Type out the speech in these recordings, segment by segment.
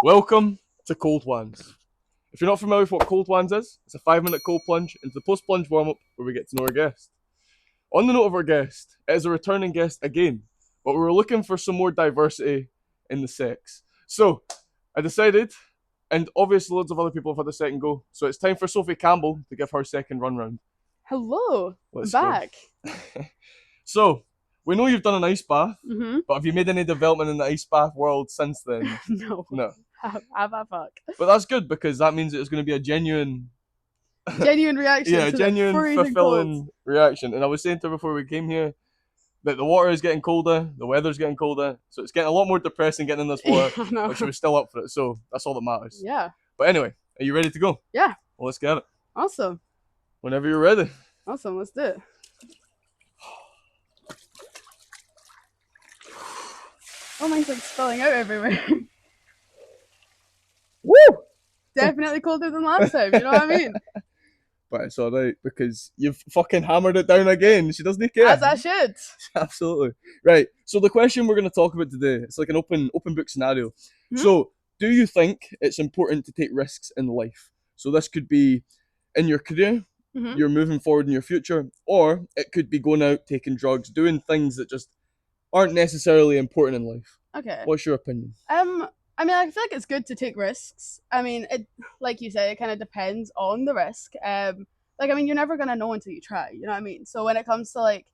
Welcome to Cold Wans. If you're not familiar with what Cold Wans is, it's a 5 minute cold plunge into the post plunge warm up where we get to know our guest. On the note of our guest, it is a returning guest again, but we were looking for some more diversity in the sex. So I decided, and obviously loads of other people have had a second go, so it's time for Sophie Campbell to give her second run round. Hello, Let's I'm go. back. So, we know you've done an ice bath, Mm-hmm. but have you made any development in the ice bath world since then? No. No. Have I fuck? But that's good because that means it's going to be a genuine Genuine reaction yeah, to the genuine, freezing cold. fulfilling reaction. And I was saying to her before we came here that the water is getting colder, the weather's getting colder, so it's getting a lot more depressing getting in this water. Yeah, I know. But she was still up for it, so that's all that matters. Yeah. But anyway, are you ready to go? Yeah. Well, let's get it. Awesome. Whenever you're ready. Awesome. Let's do it. Oh, mine's like spilling out everywhere. Woo! Definitely colder than last time. You know what I mean? But it's alright because you've fucking hammered it down again. She doesn't care. As I should. Absolutely. Right. So the question we're going to talk about today, it's like an open book scenario. Mhm. So, do you think it's important to take risks in life? So this could be in your career, Mhm. you're moving forward in your future, or it could be going out, taking drugs, doing things that just aren't necessarily important in life. Okay. What's your opinion? I mean, I feel like it's good to take risks. I mean, it, like you say, it kind of depends on the risk. Like, I mean, you're never gonna know until you try. You know what I mean? So when it comes to like,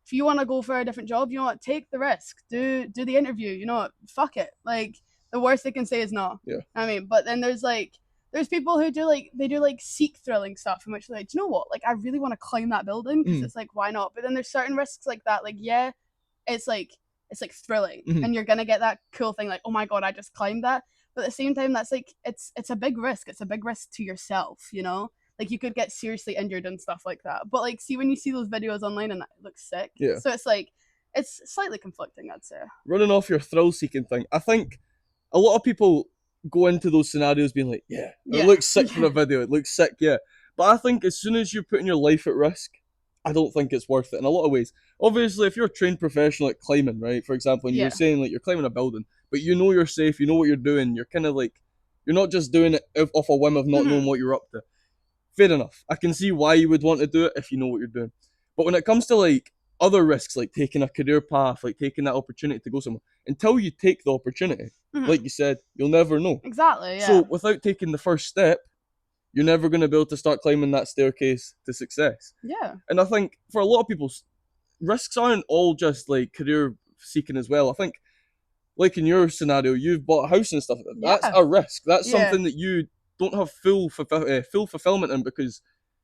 if you want to go for a different job, you know what, take the risk. Do the interview. You know what, fuck it. Like, the worst they can say is no. Yeah. I mean, but then there's people who do like seek thrilling stuff in which they're like, do you know what? Like, I really want to climb that building because it's like, why not? But then there's certain risks like that. Like, yeah, it's like thrilling, and you're gonna get that cool thing like, oh my god, I just climbed that. But at the same time, that's like it's a big risk. It's a big risk to yourself, you know. Like, you could get seriously injured and stuff like that. But like, see, when you see those videos online and that, it looks sick. Yeah. So it's like, it's slightly conflicting, I'd say. Running off your thrill seeking thing. I think a lot of people go into those scenarios being like, yeah, it looks sick for a video, it looks sick, yeah. But I think as soon as you're putting your life at risk, I don't think it's worth it in a lot of ways. Obviously, if you're a trained professional at climbing, right, for example, and you're saying like you're climbing a building, but you know you're safe, you know what you're doing, you're kind of like, you're not just doing it off a whim of not knowing what you're up to. Fair enough. I can see why you would want to do it if you know what you're doing. But when it comes to like other risks, like taking a career path, like taking that opportunity to go somewhere, until you take the opportunity, like you said, you'll never know. Exactly, yeah. So without taking the first step, you're never going to be able to start climbing that staircase to success. Yeah. And I think for a lot of people, risks aren't all just like career seeking as well. I think, like in your scenario, you've bought a house and stuff. That's a risk. That's something that you don't have full fulfillment in because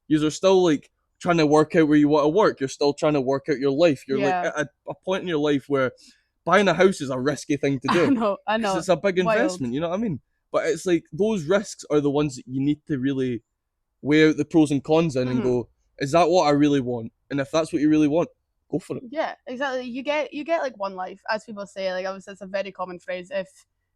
you are still like trying to work out where you want to work. You're still trying to work out your life. You're like at a point in your life where buying a house is a risky thing to do. I know. It's a big investment, you know what I mean? But it's like those risks are the ones that you need to really weigh out the pros and cons in and go, is that what I really want? And if that's what you really want, go for it. Yeah, exactly. You get like one life, as people say. Like, obviously, it's a very common phrase. If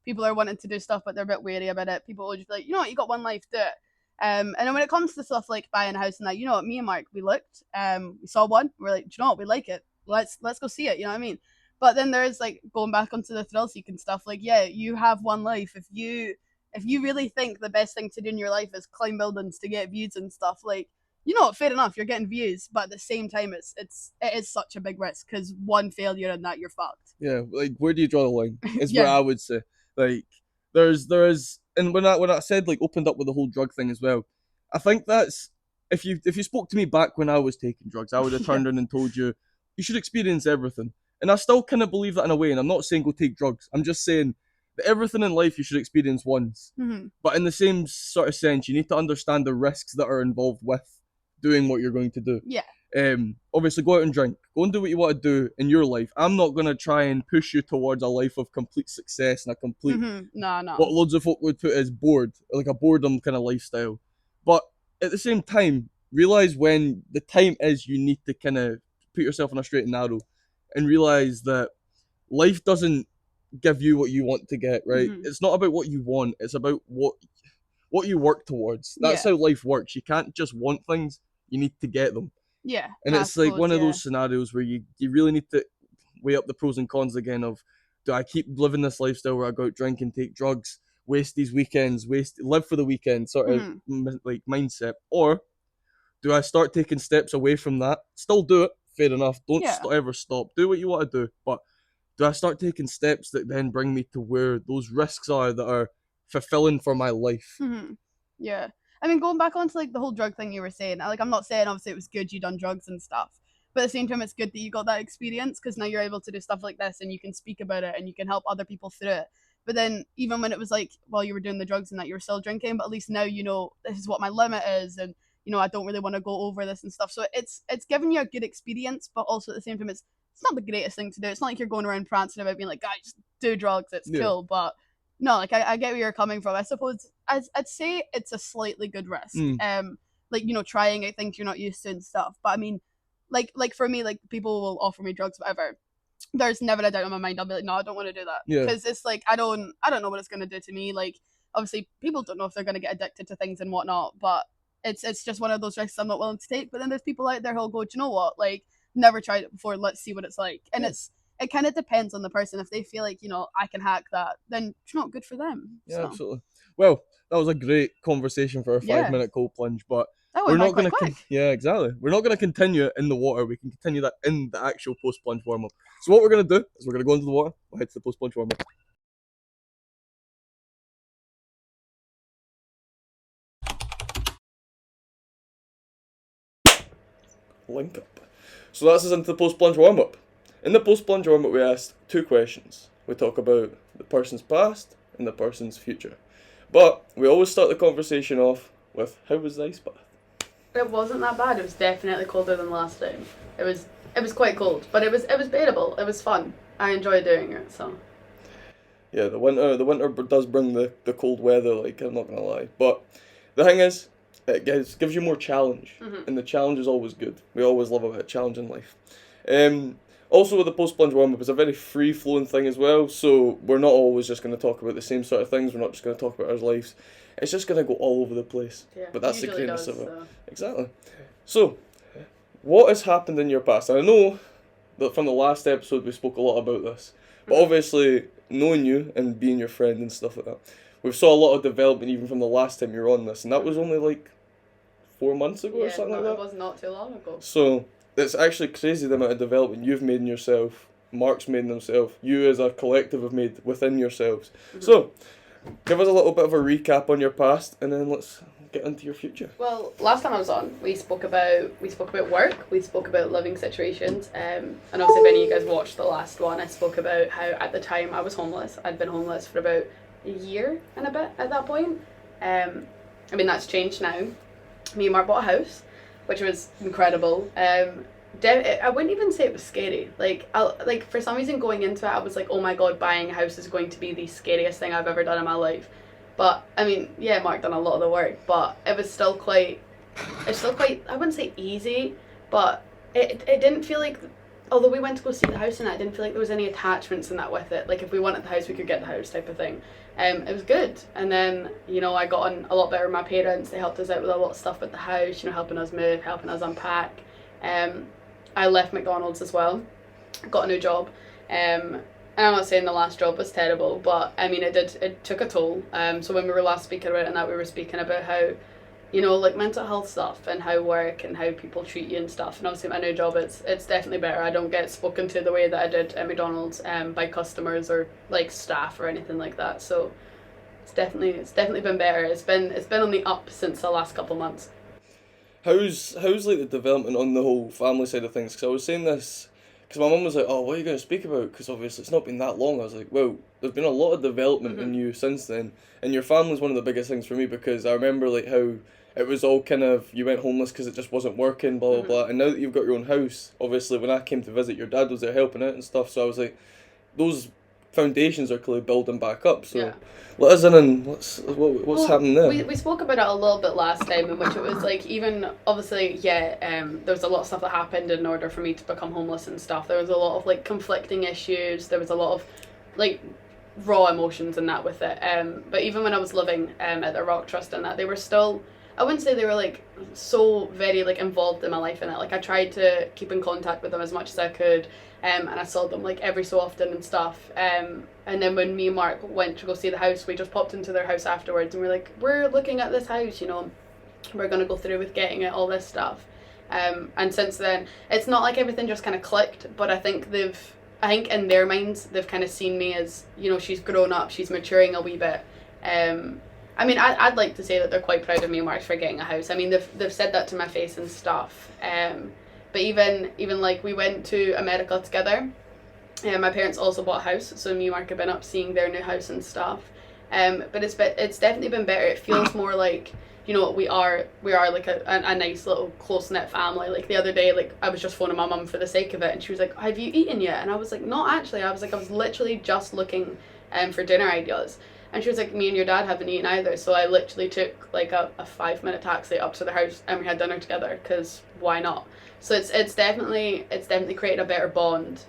people are wanting to do stuff but they're a bit wary about it, people will just be like, you know what, you got one life, do it. And then when it comes to stuff like buying a house and that, you know what, me and Mark, we looked, we saw one, we're like, do you know what, we like it. Let's go see it. You know what I mean? But then there's like going back onto the thrill seeking stuff. Like, yeah, you have one life. If you really think the best thing to do in your life is climb buildings to get views and stuff, like, you know, fair enough, you're getting views, but at the same time, it is such a big risk because one failure and that you're fucked. Yeah, like where do you draw the line? Is what I would say. Like there is, and when I said like opened up with the whole drug thing as well, I think that's if you spoke to me back when I was taking drugs, I would have turned around and told you you should experience everything, and I still kind of believe that in a way. And I'm not saying go take drugs. I'm just saying that everything in life you should experience once. But in the same sort of sense, you need to understand the risks that are involved with doing what you're going to do. Yeah. Obviously, go out and drink. Go and do what you want to do in your life. I'm not going to try and push you towards a life of complete success and a complete, no. what loads of folk would put as bored, like a boredom kind of lifestyle. But at the same time, realize when the time is you need to kind of put yourself on a straight and narrow and realize that life doesn't give you what you want to get, right? It's not about what you want. It's about what you work towards. That's how life works. You can't just want things. You need to get them. Yeah. And it's like one of those scenarios where you really need to weigh up the pros and cons again of, do I keep living this lifestyle where I go out, drink and take drugs waste these weekends, live for the weekend sort of like mindset, or do I start taking steps away from that? Still do it, fair enough. Don't ever stop. Do what you want to do, but do I start taking steps that then bring me to where those risks are that are fulfilling for my life? Yeah. I mean, going back onto like the whole drug thing you were saying, like I'm not saying obviously it was good you done drugs and stuff, but at the same time it's good that you got that experience because now you're able to do stuff like this and you can speak about it and you can help other people through it. But then even when it was like while you were doing the drugs and that you were still drinking, but at least now you know this is what my limit is and you know I don't really want to go over this and stuff. So it's giving you a good experience, but also at the same time it's not the greatest thing to do. It's not like you're going around prancing about being like, guys, do drugs, it's cool, but no, like I get where you're coming from. I suppose I'd say it's a slightly good risk. Like, you know, trying out things you're not used to and stuff. But I mean, like for me, like people will offer me drugs, whatever. There's never a doubt in my mind. I'll be like, no, I don't want to do that because it's like I don't know what it's gonna do to me. Like, obviously, people don't know if they're gonna get addicted to things and whatnot, but it's just one of those risks I'm not willing to take. But then there's people out there who'll go, do you know what? Like, never tried it before. Let's see what it's like. And it kind of depends on the person. If they feel like, you know, I can hack that, then it's not good for them. Yeah, absolutely. Well, that was a great conversation for a 5-minute cold plunge, but we're not going to. Yeah, exactly. We're not going to continue it in the water. We can continue that in the actual post plunge warm up. So what we're going to do is we're going to go into the water. We'll head to the post plunge warm up. Link up. So that's us into the post plunge warm up. In the post plunge warm up, we asked 2 questions. We talk about the person's past and the person's future. But we always start the conversation off with, how was the ice bath? It wasn't that bad. It was definitely colder than last time. It was quite cold, but it was bearable. It was fun. I enjoyed doing it. So. Yeah, the winter does bring the cold weather. Like, I'm not gonna lie, but the thing is, it gives you more challenge, and the challenge is always good. We always love a bit of challenge in life. Also, with the post-plunge warm-up, it's a very free-flowing thing as well, so we're not always just going to talk about the same sort of things, we're not just going to talk about our lives. It's just going to go all over the place. Yeah, but that's the greatness of it. So. Exactly. So, what has happened in your past? And I know that from the last episode we spoke a lot about this, but obviously, knowing you and being your friend and stuff like that, we've saw a lot of development even from the last time you were on this, and that was only like 4 months ago or something like that? Yeah, it was not too long ago. So, it's actually crazy the amount of development you've made in yourself, Mark's made in himself, you as a collective have made within yourselves. So, give us a little bit of a recap on your past, and then let's get into your future. Well, last time I was on, we spoke about work, we spoke about living situations, and obviously if any of you guys watched the last one, I spoke about how at the time I was homeless. I'd been homeless for about a year and a bit at that point. I mean, that's changed now. Me and Mark bought a house, which was incredible. I wouldn't even say it was scary. Like for some reason going into it, I was like, oh my god, buying a house is going to be the scariest thing I've ever done in my life. But I mean, yeah, Mark done a lot of the work, but it's still quite, I wouldn't say easy, but it didn't feel like, although we went to go see the house and I didn't feel like there was any attachments in that with it. Like if we wanted the house, we could get the house type of thing. It was good. And then, you know, I got on a lot better with my parents. They helped us out with a lot of stuff with the house, you know, helping us move, helping us unpack. I left McDonald's as well, got a new job. And I'm not saying the last job was terrible, but I mean, it took a toll. So when we were last speaking about it and that, we were speaking about how, you know, like mental health stuff and how work and how people treat you and stuff. And obviously my new job, it's definitely better. I don't get spoken to the way that I did at McDonald's by customers or like staff or anything like that. So it's definitely been better. It's been on the up since the last couple months. How's like the development on the whole family side of things? Because I was saying this, because my mum was like, oh, what are you going to speak about? Because obviously it's not been that long. I was like, well, there's been a lot of development in you since then. And your family's one of the biggest things for me, because I remember like how it was all kind of, you went homeless because it just wasn't working, blah, blah, blah. And now that you've got your own house, obviously when I came to visit, your dad was there helping out and stuff. So I was like, those foundations are clearly building back up. So let us in and what's happening there? We spoke about it a little bit last time, in which it was like, even obviously, there was a lot of stuff that happened in order for me to become homeless and stuff. There was a lot of like conflicting issues. There was a lot of like raw emotions and that with it. But even when I was living at the Rock Trust and that, they were still, I wouldn't say they were like so very like involved in my life in it. Like I tried to keep in contact with them as much as I could, and I saw them like every so often and stuff. And then when me and Mark went to go see the house, we just popped into their house afterwards, and we're like, we're looking at this house, you know, we're gonna go through with getting it, all this stuff. And since then, it's not like everything just kind of clicked, but I think in their minds, they've kind of seen me as, you know, she's grown up, she's maturing a wee bit. I mean, I'd like to say that they're quite proud of me and Mark for getting a house. I mean, they've said that to my face and stuff. But even like we went to America together. My parents also bought a house, so me and Mark have been up seeing their new house and stuff. But it's definitely been better. It feels more like, you know, we are like a nice little close knit family. Like the other day, like I was just phoning my mum for the sake of it, and she was like, "Have you eaten yet?" And I was like, "Not actually." I was literally just looking for dinner ideas. And she was like, "Me and your dad haven't eaten either." So I literally took like a 5-minute taxi up to the house, and we had dinner together, because why not? So it's definitely created a better bond,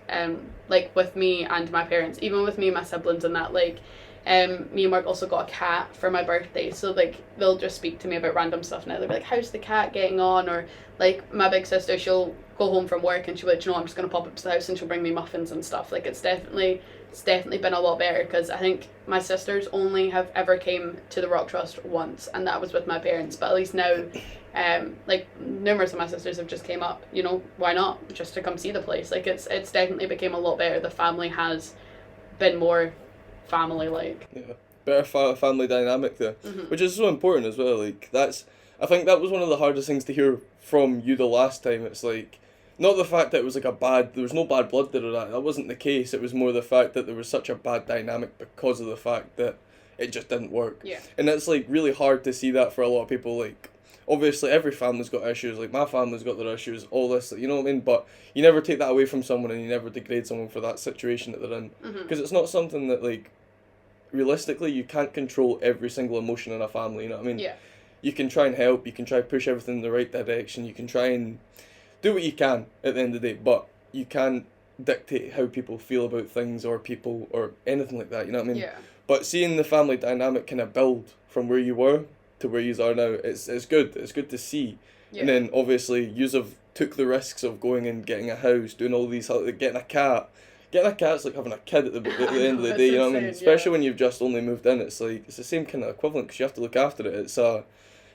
like with me and my parents, even with me and my siblings and that. Like, me and Mark also got a cat for my birthday, so like they'll just speak to me about random stuff now. They'll be like, "How's the cat getting on?" Or like my big sister, she'll go home from work and she'll be like, "You know, I'm just gonna pop up to the house," and she'll bring me muffins and stuff. Like it's definitely been a lot better, because I think my sisters only have ever came to the Rock Trust once, and that was with my parents. But at least now, like numerous of my sisters have just came up. You know, why not, just to come see the place? Like it's definitely became a lot better. The family has been more family like. Yeah, better family dynamic there, which is so important as well. Like I think that was one of the hardest things to hear from you the last time. It's like, not the fact that it was like there was no bad blood there or that wasn't the case. It was more the fact that there was such a bad dynamic because of the fact that it just didn't work. Yeah. And it's like really hard to see that for a lot of people. Like, obviously every family's got issues, like my family's got their issues, all this, you know what I mean? But you never take that away from someone, and you never degrade someone for that situation that they're in. Because it's not something that, like, realistically, you can't control every single emotion in a family, you know what I mean? Yeah. You can try and help, you can try and push everything in the right direction, you can try and do what you can at the end of the day, but you can't dictate how people feel about things or people or anything like that, you know what I mean? Yeah. But seeing the family dynamic kind of build from where you were to where you are now, it's good. It's good to see. Yeah. And then obviously you have took the risks of going and getting a house, doing all these, getting a cat. Getting a cat's like having a kid at the end of the day, you know what I mean? Especially when you've just only moved in, it's like, it's the same kind of equivalent, because you have to look after it.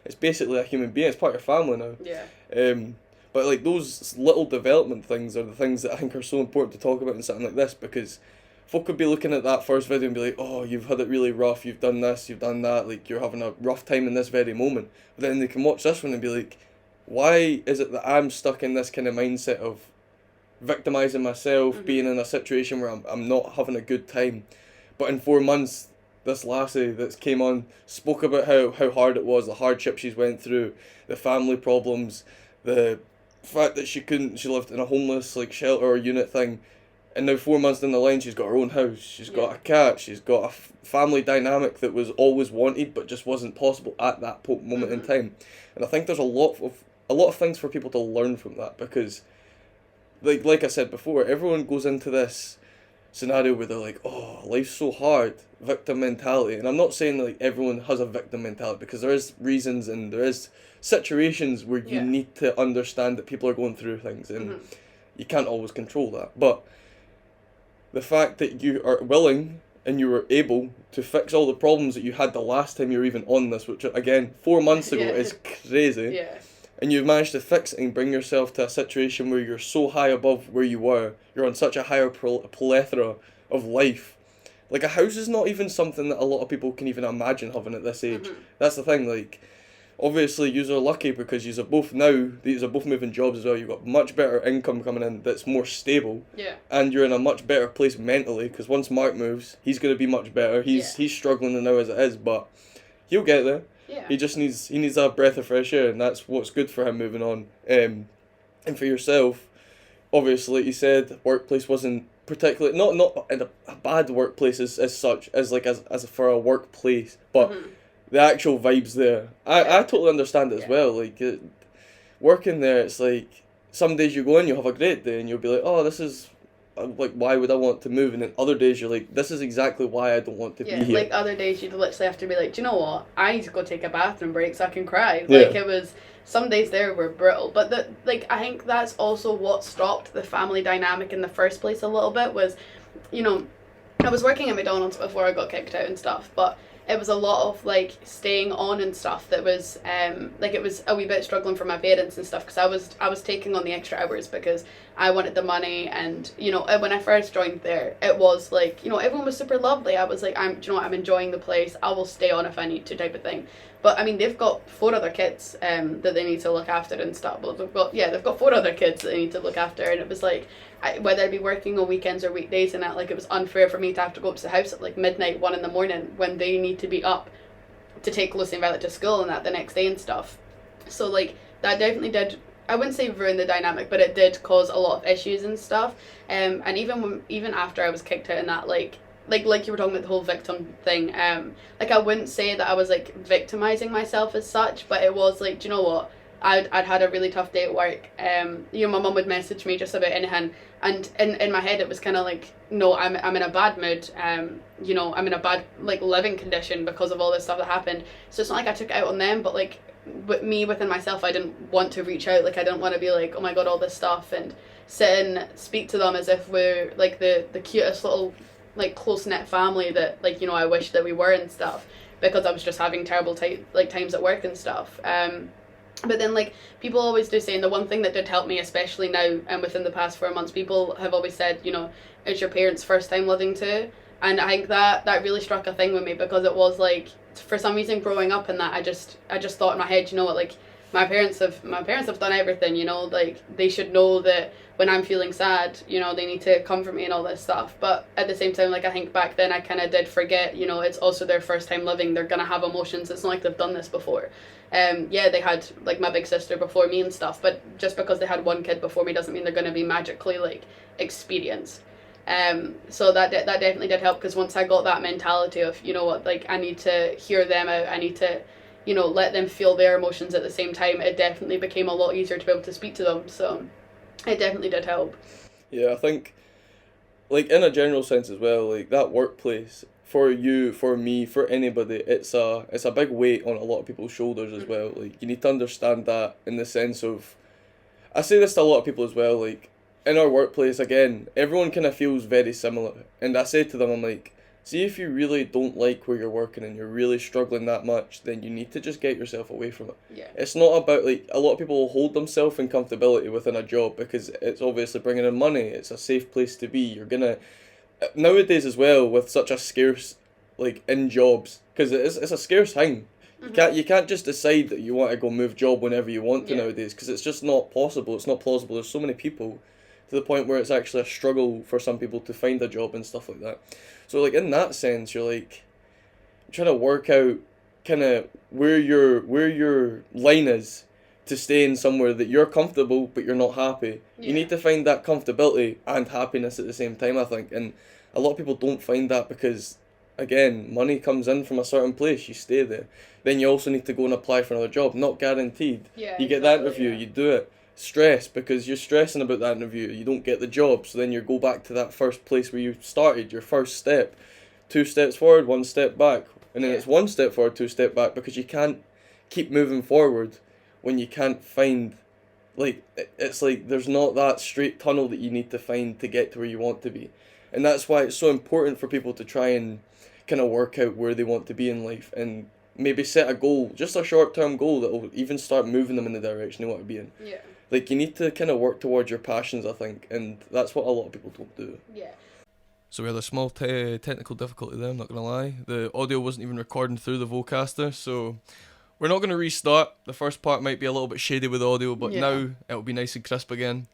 It's basically a human being, it's part of your family now. Yeah. But like those little development things are the things that I think are so important to talk about in something like this, because folk could be looking at that first video and be like, "Oh, you've had it really rough, you've done this, you've done that, like you're having a rough time in this very moment." But then they can watch this one and be like, "Why is it that I'm stuck in this kind of mindset of victimizing myself, being in a situation where I'm not having a good time?" But in 4 months, this lassie that came on spoke about how hard it was, the hardship she's went through, the family problems, the fact that she lived in a homeless like shelter or unit thing, and now 4 months down the line she's got her own house, she's got a cat, she's got a family dynamic that was always wanted but just wasn't possible at that moment in time. And I think there's a lot of things for people to learn from that, because like I said before, everyone goes into this scenario where they're like, "Oh, life's so hard," victim mentality. And I'm not saying that like everyone has a victim mentality, because there is reasons and there is situations where you need to understand that people are going through things, and you can't always control that. But the fact that you are willing and you were able to fix all the problems that you had the last time you were even on this, which again 4 months ago is crazy. Yeah. And you've managed to fix it and bring yourself to a situation where you're so high above where you were, you're on such a higher plethora of life. Like, a house is not even something that a lot of people can even imagine having at this age. That's the thing, like, obviously yous are lucky because these are both moving jobs as well. You've got much better income coming in that's more stable. Yeah. And you're in a much better place mentally, because once Mark moves, he's going to be much better. He's struggling now as it is, but he'll get there. Yeah. He just needs a breath of fresh air, and that's what's good for him moving on. And for yourself, obviously, like you said, workplace wasn't particularly not in a bad workplace as such as for a workplace, but the actual vibes there. I totally understand it as well. Like working there, it's like some days you go in, you'll have a great day, and you'll be like, "Oh, this is like, why would I want to move? And then other days you're like, this is exactly why I don't want to be here. Like other days you'd literally have to be like, do you know what? I need to go take a bathroom break so I can cry. Yeah. Like, it was, some days there were brutal. But I think that's also what stopped the family dynamic in the first place a little bit was, you know, I was working at McDonald's before I got kicked out and stuff, but it was a lot of like staying on and stuff that was like, it was a wee bit struggling for my parents and stuff, because I was taking on the extra hours because I wanted the money. And you know, when I first joined there, it was like, you know, everyone was super lovely. I was like, do you know what, I'm enjoying the place, I will stay on if I need to, type of thing. But I mean, they've got 4 other kids that they need to look after and stuff. Well, they've got 4 other kids that they need to look after, and it was like, whether I'd be working on weekends or weekdays and that, like, it was unfair for me to have to go up to the house at like midnight, 1 in the morning, when they need to be up to take Lucy and Violet to school and that the next day and stuff. So like, that definitely did, I wouldn't say ruin the dynamic, but it did cause a lot of issues and stuff. And even after I was kicked out and that, like you were talking about the whole victim thing, like, I wouldn't say that I was like victimizing myself as such, but it was like, do you know what, I'd had a really tough day at work. You know, my mum would message me just about anything, and in my head it was kind of like, no, I'm in a bad mood. You know, I'm in a bad like living condition because of all this stuff that happened. So it's not like I took it out on them, but like, with me within myself, I didn't want to reach out. Like, I didn't want to be like, oh my god, all this stuff, and sit and speak to them as if we're like the cutest little like close knit family that, like, you know, I wish that we were and stuff, because I was just having terrible times at work and stuff. But then, like, people always do say, and the one thing that did help me, especially now and within the past 4 months, people have always said, you know, it's your parents' first time living too. And I think that really struck a thing with me, because it was like, for some reason growing up in that, I just thought in my head, you know what, like, my parents have done everything, you know, like, they should know that when I'm feeling sad, you know, they need to comfort me and all this stuff. But at the same time, like, I think back then I kind of did forget, you know, it's also their first time living, they're gonna have emotions, it's not like they've done this before. Yeah, they had like my big sister before me and stuff, but just because they had one kid before me doesn't mean they're going to be magically like experienced. So that definitely did help, because once I got that mentality of, you know what, like, I need to hear them out, I need to, you know, let them feel their emotions at the same time, it definitely became a lot easier to be able to speak to them. So it definitely did help. Yeah, I think, like, in a general sense as well, like, that workplace, for you, for me, for anybody, it's a big weight on a lot of people's shoulders as well. Like, you need to understand that, in the sense of, I say this to a lot of people as well, like, in our workplace, again, everyone kind of feels very similar. And I say to them, I'm like, see, if you really don't like where you're working and you're really struggling that much, then you need to just get yourself away from it. Yeah. It's not about, like, a lot of people will hold themselves in comfortability within a job because it's obviously bringing in money, it's a safe place to be. You're gonna, nowadays as well, with such a scarce, like, in jobs, because it's a scarce thing. You can't just decide that you want to go move job whenever you want to nowadays, because it's just not possible. It's not plausible. There's so many people, to the point where it's actually a struggle for some people to find a job and stuff like that. So, like, in that sense, you're like trying to work out kind of where your line is to stay in somewhere that you're comfortable but you're not happy. You need to find that comfortability and happiness at the same time, I think. And a lot of people don't find that because, again, money comes in from a certain place, you stay there. Then you also need to go and apply for another job, not guaranteed. You get that interview, you do it. Stress, because you're stressing about that interview, you don't get the job, so then you go back to that first place where you started, your first step. 2 steps forward, 1 step back. And then it's 1 step forward, 2 step back, because you can't keep moving forward when you can't find, like, it's like there's not that straight tunnel that you need to find to get to where you want to be. And that's why it's so important for people to try and kind of work out where they want to be in life, and maybe set a goal, just a short-term goal that will even start moving them in the direction they want to be in. Yeah. Like, you need to kind of work towards your passions, I think, and that's what a lot of people don't do. Yeah. So we had a small technical difficulty there, I'm not going to lie. The audio wasn't even recording through the Vocaster, so we're not going to restart. The first part might be a little bit shady with audio, but now it'll be nice and crisp again.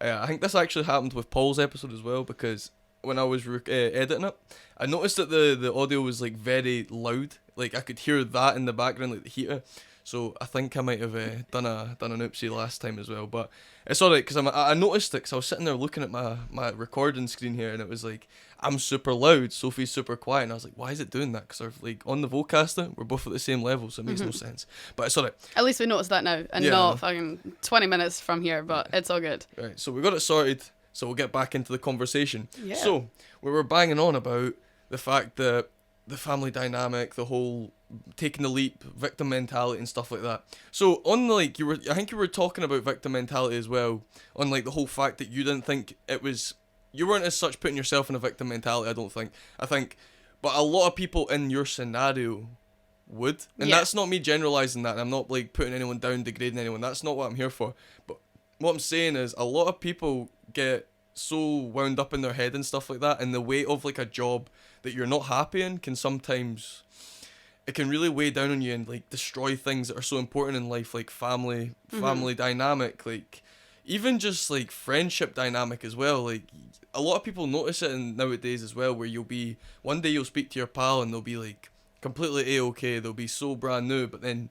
I think this actually happened with Paul's episode as well, because when I was editing it, I noticed that the audio was, like, very loud. Like, I could hear that in the background, like the heater. So I think I might have done an oopsie last time as well, but it's alright, because I noticed it, because I was sitting there looking at my recording screen here, and it was like, I'm super loud, Sophie's super quiet, and I was like, why is it doing that? Because like, on the Vocaster, we're both at the same level, so it makes no sense. But it's alright. At least we noticed that now, and not fucking 20 minutes from here, but it's all good. Right, so we got it sorted. So we'll get back into the conversation. Yeah. So we were banging on about the fact that the family dynamic, the whole taking the leap, victim mentality and stuff like that. So on like I think you were talking about victim mentality as well, on like the whole fact that you didn't think you weren't as such putting yourself in a victim mentality, I think, but a lot of people in your scenario would, and that's not me generalizing that, and I'm not like putting anyone down, degrading anyone, that's not what I'm here for, but what I'm saying is a lot of people get so wound up in their head and stuff like that, and the weight of like a job that you're not happy in can sometimes, it can really weigh down on you and like destroy things that are so important in life, like family dynamic, like even just like friendship dynamic as well. Like a lot of people notice it nowadays as well, where one day you'll speak to your pal and they'll be like completely A-okay, they'll be so brand new, but then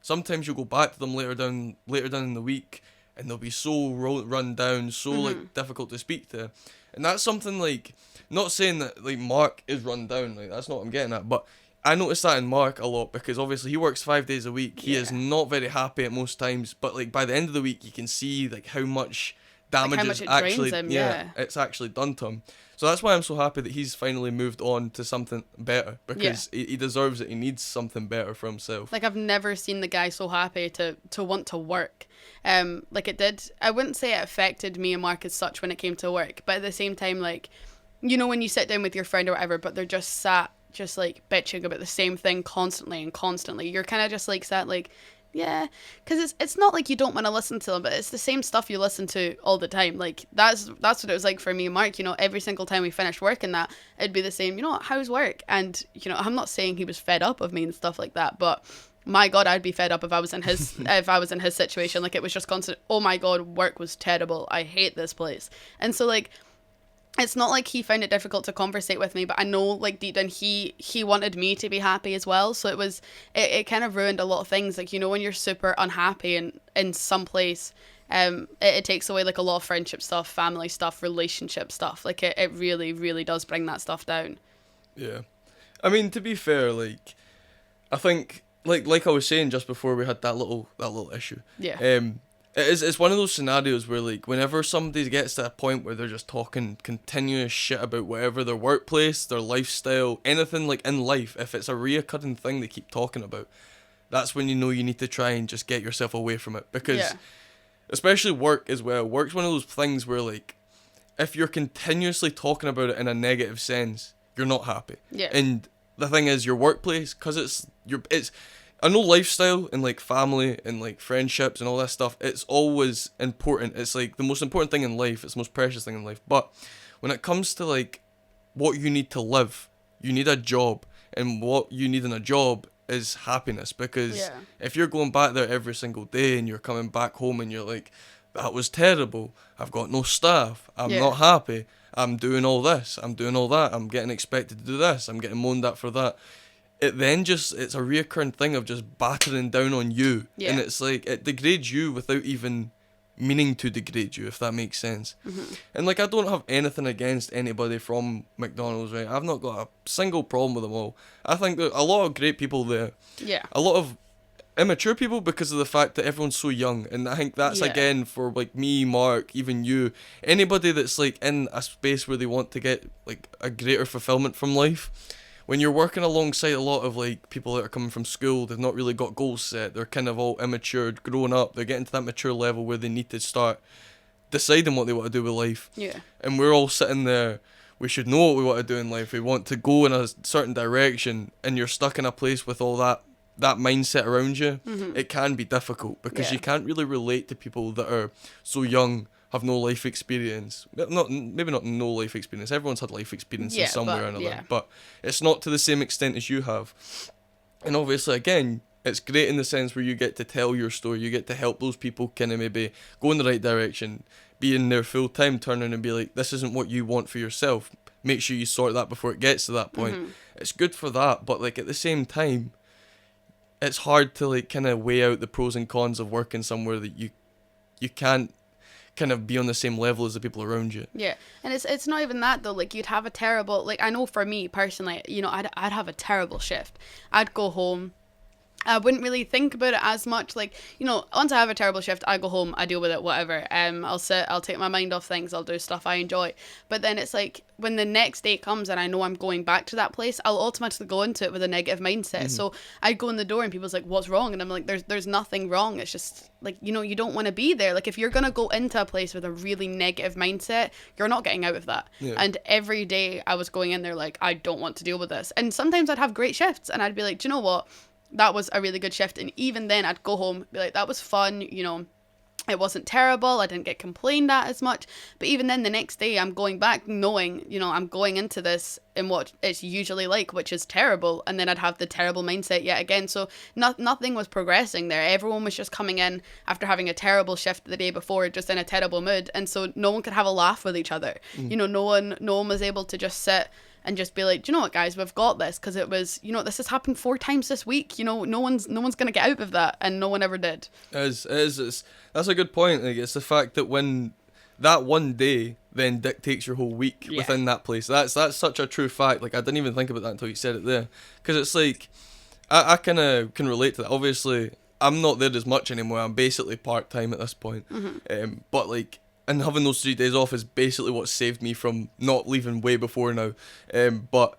sometimes you'll go back to them later down in the week and they'll be so run down, so like difficult to speak to. And that's something like, not saying that like Mark is run down, like that's not what I'm getting at, but I notice that in Mark a lot, because obviously he works 5 days a week. He is not very happy at most times, but like by the end of the week you can see like how much damage it's actually done to him. So that's why I'm so happy that he's finally moved on to something better, because he deserves it. He needs something better for himself. Like I've never seen the guy so happy to want to work. Like it did. I wouldn't say it affected me and Mark as such when it came to work, but at the same time, like, you know, when you sit down with your friend or whatever, but they're just like bitching about the same thing constantly, you're kind of just like sat like, yeah, because it's not like you don't want to listen to them, but it's the same stuff you listen to all the time. Like that's what it was like for me and Mark. You know, every single time we finished work and that, it'd be the same. You know, how's work? And you know, I'm not saying he was fed up of me and stuff like that, but my God, I'd be fed up if I was in his situation. Like it was just constant. Oh my God, work was terrible. I hate this place. And so like, it's not like he found it difficult to conversate with me, but I know like deep down he wanted me to be happy as well. So it kind of ruined a lot of things. Like, you know, when you're super unhappy in some place, it takes away like a lot of friendship stuff, family stuff, relationship stuff. Like it really, really does bring that stuff down. Yeah. I mean, to be fair, like, I think like I was saying just before we had that little issue. Yeah. It's one of those scenarios where like whenever somebody gets to a point where they're just talking continuous shit about whatever, their workplace, their lifestyle, anything like in life, if it's a reoccurring thing they keep talking about, that's when you know you need to try and just get yourself away from it. Because especially work as well, work's one of those things where like if you're continuously talking about it in a negative sense, you're not happy. Yeah. And the thing is, your workplace, because it's I know lifestyle and like family and like friendships and all that stuff, it's always important. It's like the most important thing in life. It's the most precious thing in life. But when it comes to like what you need to live, you need a job, and what you need in a job is happiness. Because if you're going back there every single day and you're coming back home and you're like, that was terrible, I've got no staff, I'm not happy, I'm doing all this, I'm doing all that, I'm getting expected to do this, I'm getting moaned at for that, it then just, it's a reoccurring thing of just battering down on you. And it's like, it degrades you without even meaning to degrade you, if that makes sense. And like, I don't have anything against anybody from McDonald's, right? I've not got a single problem with them all. I think there are a lot of great people there. A lot of immature people because of the fact that everyone's so young. And I think that's again for like me, Mark, even you, anybody that's like in a space where they want to get like a greater fulfillment from life. When you're working alongside a lot of like people that are coming from school, they've not really got goals set, they're kind of all immature, growing up, they're getting to that mature level where they need to start deciding what they want to do with life. And we're all sitting there, we should know what we want to do in life, we want to go in a certain direction, and you're stuck in a place with all that mindset around you. It can be difficult because you can't really relate to people that are so young, have no life experience. Maybe not no life experience. Everyone's had life experiences somewhere or another, but it's not to the same extent as you have. And obviously, again, it's great in the sense where you get to tell your story. You get to help those people kind of maybe go in the right direction, be in there full time, turn around and be like, this isn't what you want for yourself. Make sure you sort that before it gets to that point. It's good for that, but like at the same time, it's hard to like kind of weigh out the pros and cons of working somewhere that you can't kind of be on the same level as the people around you. And it's not even that though. Like, you'd have a terrible, like, I know for me personally, you know, I'd have a terrible shift. I'd go home, I wouldn't really think about it as much. Like, you know, once I have a terrible shift, I go home, I deal with it, whatever. I'll sit, I'll take my mind off things, I'll do stuff I enjoy. But then it's like, when the next day comes and I know I'm going back to that place, I'll automatically go into it with a negative mindset. So I go in the door and people's like, what's wrong? And I'm like, there's nothing wrong. It's just like, you know, you don't want to be there. Like, if you're going to go into a place with a really negative mindset, you're not getting out of that. Yeah. And every day I was going in there like, I don't want to deal with this. And sometimes I'd have great shifts and I'd be like, do you know what? That was a really good shift. And even then I'd go home, be like, that was fun, you know, it wasn't terrible, I didn't get complained at as much. But even then the next day I'm going back knowing, you know, I'm going into this in what it's usually like, which is terrible. And then I'd have the terrible mindset yet again. So nothing was progressing there. Everyone was just coming in after having a terrible shift the day before, just in a terrible mood. And so no one could have a laugh with each other. You know, no one was able to just sit and just be like, do you know what, guys, we've got this, because it was, you know, this has happened 4 times this week, you know, no one's gonna get out of that, and no one ever did. That's a good point. Like, it's the fact that when that one day then dictates your whole week within that place. That's such a true fact. Like, I didn't even think about that until you said it there, because it's like, I kind of can relate to that. Obviously, I'm not there as much anymore. I'm basically part-time at this point. But like, and having those 3 days off is basically what saved me from not leaving way before now. But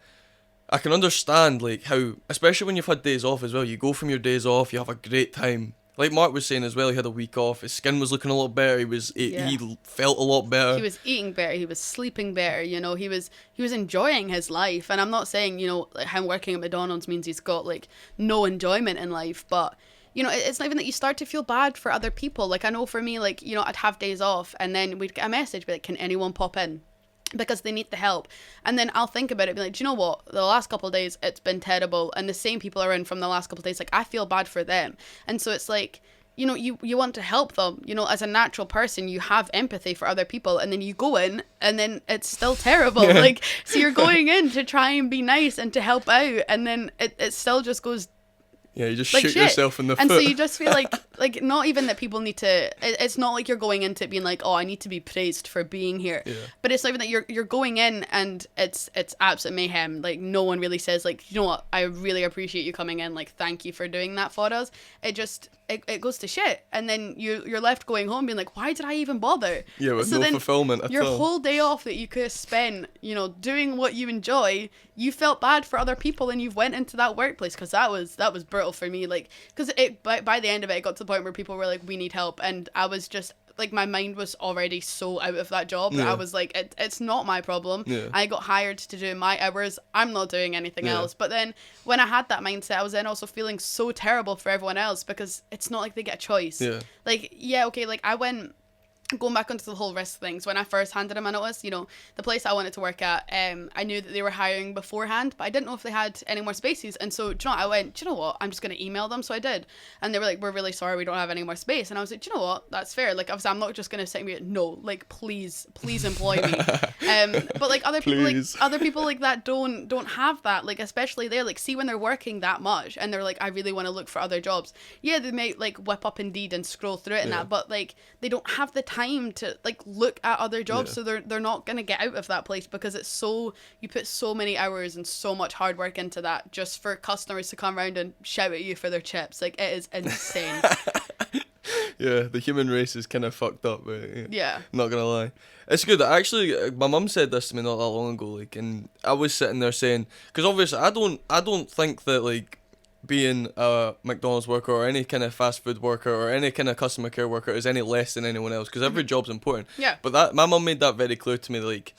I can understand, like, how, especially when you've had days off as well, you go from your days off, you have a great time. Like Mark was saying as well, he had a week off, his skin was looking a lot better, he felt a lot better. He was eating better, he was sleeping better, you know, he was enjoying his life. And I'm not saying, you know, like, him working at McDonald's means he's got, like, no enjoyment in life, but you know, it's not even that you start to feel bad for other people. Like, I know for me, like, you know, I'd have days off and then we'd get a message, be like, can anyone pop in? Because they need the help. And then I'll think about it, be like, do you know what? The last couple of days, it's been terrible. And the same people are in from the last couple of days. Like, I feel bad for them. And so it's like, you know, you want to help them. You know, as a natural person, you have empathy for other people. And then you go in and then it's still terrible. Like, so you're going in to try and be nice and to help out. And then it still just goes, yeah, you just like, shoot yourself in the and foot. And so you just feel like not even that people need to, it's not like you're going into it being like, oh, I need to be praised for being here. Yeah. But it's not even that you're going in and it's absolute mayhem. Like, no one really says, like, you know what, I really appreciate you coming in. Like, thank you for doing that for us. It just, it goes to shit. And then you're left going home being like, why did I even bother? Yeah, with no fulfillment at all. Your whole day off that you could have spent, you know, doing what you enjoy, you felt bad for other people and you've went into that workplace, because that was brutal for me. Like, because by the end of it, it got to the point where people were like, we need help, and I was just like, my mind was already so out of that job that I was like, it's not my problem. I got hired to do my hours, I'm not doing anything else. But then when I had that mindset, I was then also feeling so terrible for everyone else, because it's not like they get a choice. Like, okay, like, I went, going back onto the whole risk things, when I first handed in my notice, you know, the place I wanted to work at, I knew that they were hiring beforehand, but I didn't know if they had any more spaces. And so, do you know what? I went, do you know what, I'm just going to email them. So I did, and they were like, we're really sorry, we don't have any more space. And I was like, do you know what, that's fair. Like, obviously I'm not just going to sit and be like, no, like, please employ me. But like, other people like that don't have that. Like, especially they're like, see, when they're working that much and they're like, I really want to look for other jobs, they might like whip up Indeed and scroll through it and that, but like, they don't have the time to like look at other jobs. So they're not gonna get out of that place, because it's so, you put so many hours and so much hard work into that just for customers to come around and shout at you for their chips. Like, it is insane. Yeah, the human race is kind of fucked up, but not gonna lie, it's good. Actually, my mum said this to me not that long ago, like, and I was sitting there saying, because obviously I don't think that, like, being a McDonald's worker or any kind of fast food worker or any kind of customer care worker is any less than anyone else, because every job's important. But that, my mum made that very clear to me. Like,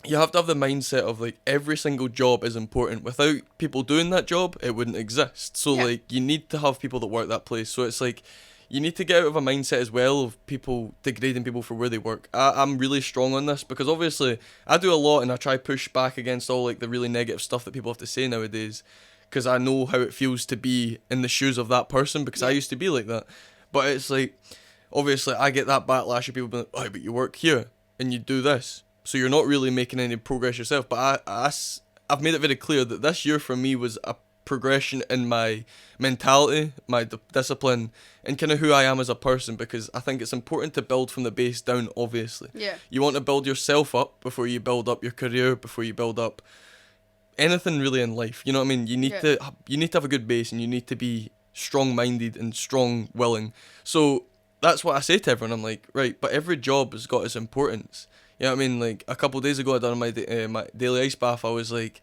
you have to have the mindset of, like, every single job is important. Without people doing that job, it wouldn't exist. So like, you need to have people that work that place. So it's like, you need to get out of a mindset as well of people degrading people for where they work. I'm really strong on this, because obviously I do a lot and I try push back against all, like, the really negative stuff that people have to say nowadays, because I know how it feels to be in the shoes of that person, because I used to be like that. But it's like, obviously I get that backlash of people being like, oh, but you work here and you do this, so you're not really making any progress yourself. But I've made it very clear that this year for me was a progression in my mentality, my discipline, and kind of who I am as a person, because I think it's important to build from the base down, obviously. You want to build yourself up before you build up your career, before you build up anything really in life. You know what I mean? You need to have a good base, and you need to be strong-minded and strong-willing. So that's what I say to everyone. I'm like, right, but every job has got its importance. You know what I mean? Like a couple of days ago, I done my my daily ice bath. I was like,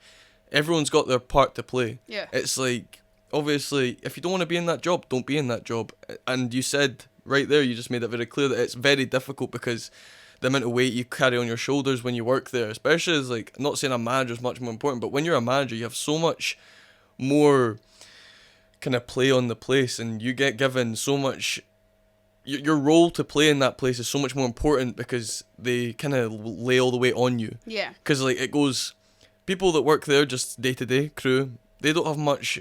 everyone's got their part to play. Yeah. It's like, obviously, if you don't want to be in that job, don't be in that job. And you said right there, you just made it very clear that it's very difficult because the amount of weight you carry on your shoulders when you work there, especially as like, I'm not saying a manager is much more important, but when you're a manager, you have so much more kind of play on the place, and you get given so much. Your role to play in that place is so much more important because they kind of lay all the weight on you. Yeah. Because like it goes, people that work there just day to day crew, they don't have much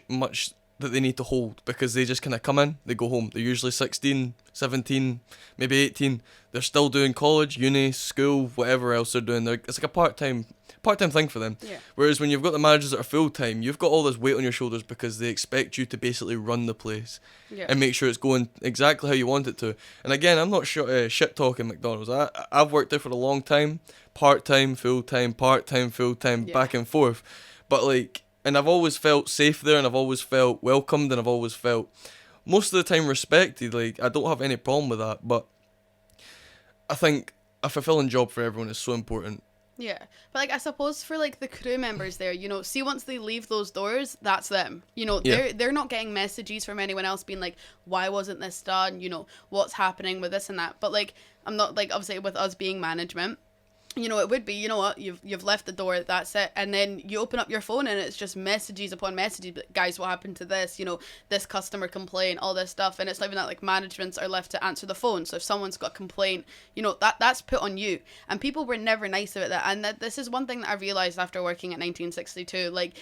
that they need to hold because they just kind of come in, they go home. They're usually 16, 17, maybe 18. They're still doing college, uni, school, whatever else they're doing. It's like a part-time thing for them. Yeah. Whereas when you've got the managers that are full-time, you've got all this weight on your shoulders because they expect you to basically run the place and make sure it's going exactly how you want it to. And again, I'm not shit-talking McDonald's. I've worked there for a long time, part-time, full-time, back and forth. But like, and I've always felt safe there, and I've always felt welcomed, and I've always felt most of the time respected. Like, I don't have any problem with that, but I think a fulfilling job for everyone is so important. Yeah, but like I suppose for like the crew members there, you know, see once they leave those doors, that's them. You know, they're not getting messages from anyone else being like, why wasn't this done? You know, what's happening with this and that. But like, I'm not like, obviously with us being management, you know, it would be, you know what, you've left the door, that's it. And then you open up your phone and it's just messages upon messages. Guys, what happened to this? You know, this customer complaint, all this stuff. And it's not even that like managements are left to answer the phone. So if someone's got a complaint, you know, that's put on you. And people were never nice about that. And this is one thing that I realized after working at 1962. Like,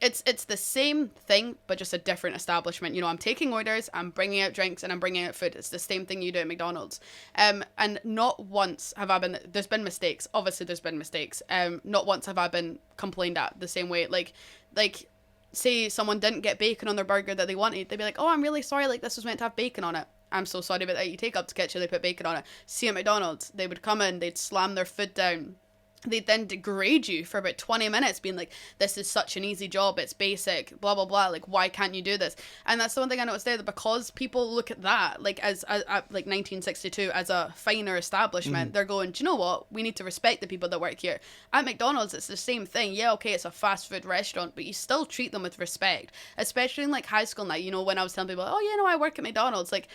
it's the same thing, but just a different establishment. You know, I'm taking orders, I'm bringing out drinks, and I'm bringing out food. It's the same thing you do at McDonald's. And not once have I been, there's been mistakes. Obviously, there's been mistakes. Not once have I been complained at the same way. Like, say someone didn't get bacon on their burger that they wanted. They'd be like, oh, I'm really sorry, like, this was meant to have bacon on it. I'm so sorry about that. You take up to kitchen, they put bacon on it. See at McDonald's, they would come in, they'd slam their food down. They'd then degrade you for about 20 minutes being like, this is such an easy job, it's basic, blah, blah, blah, like, why can't you do this? And that's the one thing I noticed there, that because people look at that, like, as like 1962, as a finer establishment, they're going, do you know what? We need to respect the people that work here. At McDonald's, it's the same thing. Yeah, okay, it's a fast food restaurant, but you still treat them with respect, especially in, like, high school now. You know, when I was telling people, oh, yeah, no, I work at McDonald's, like,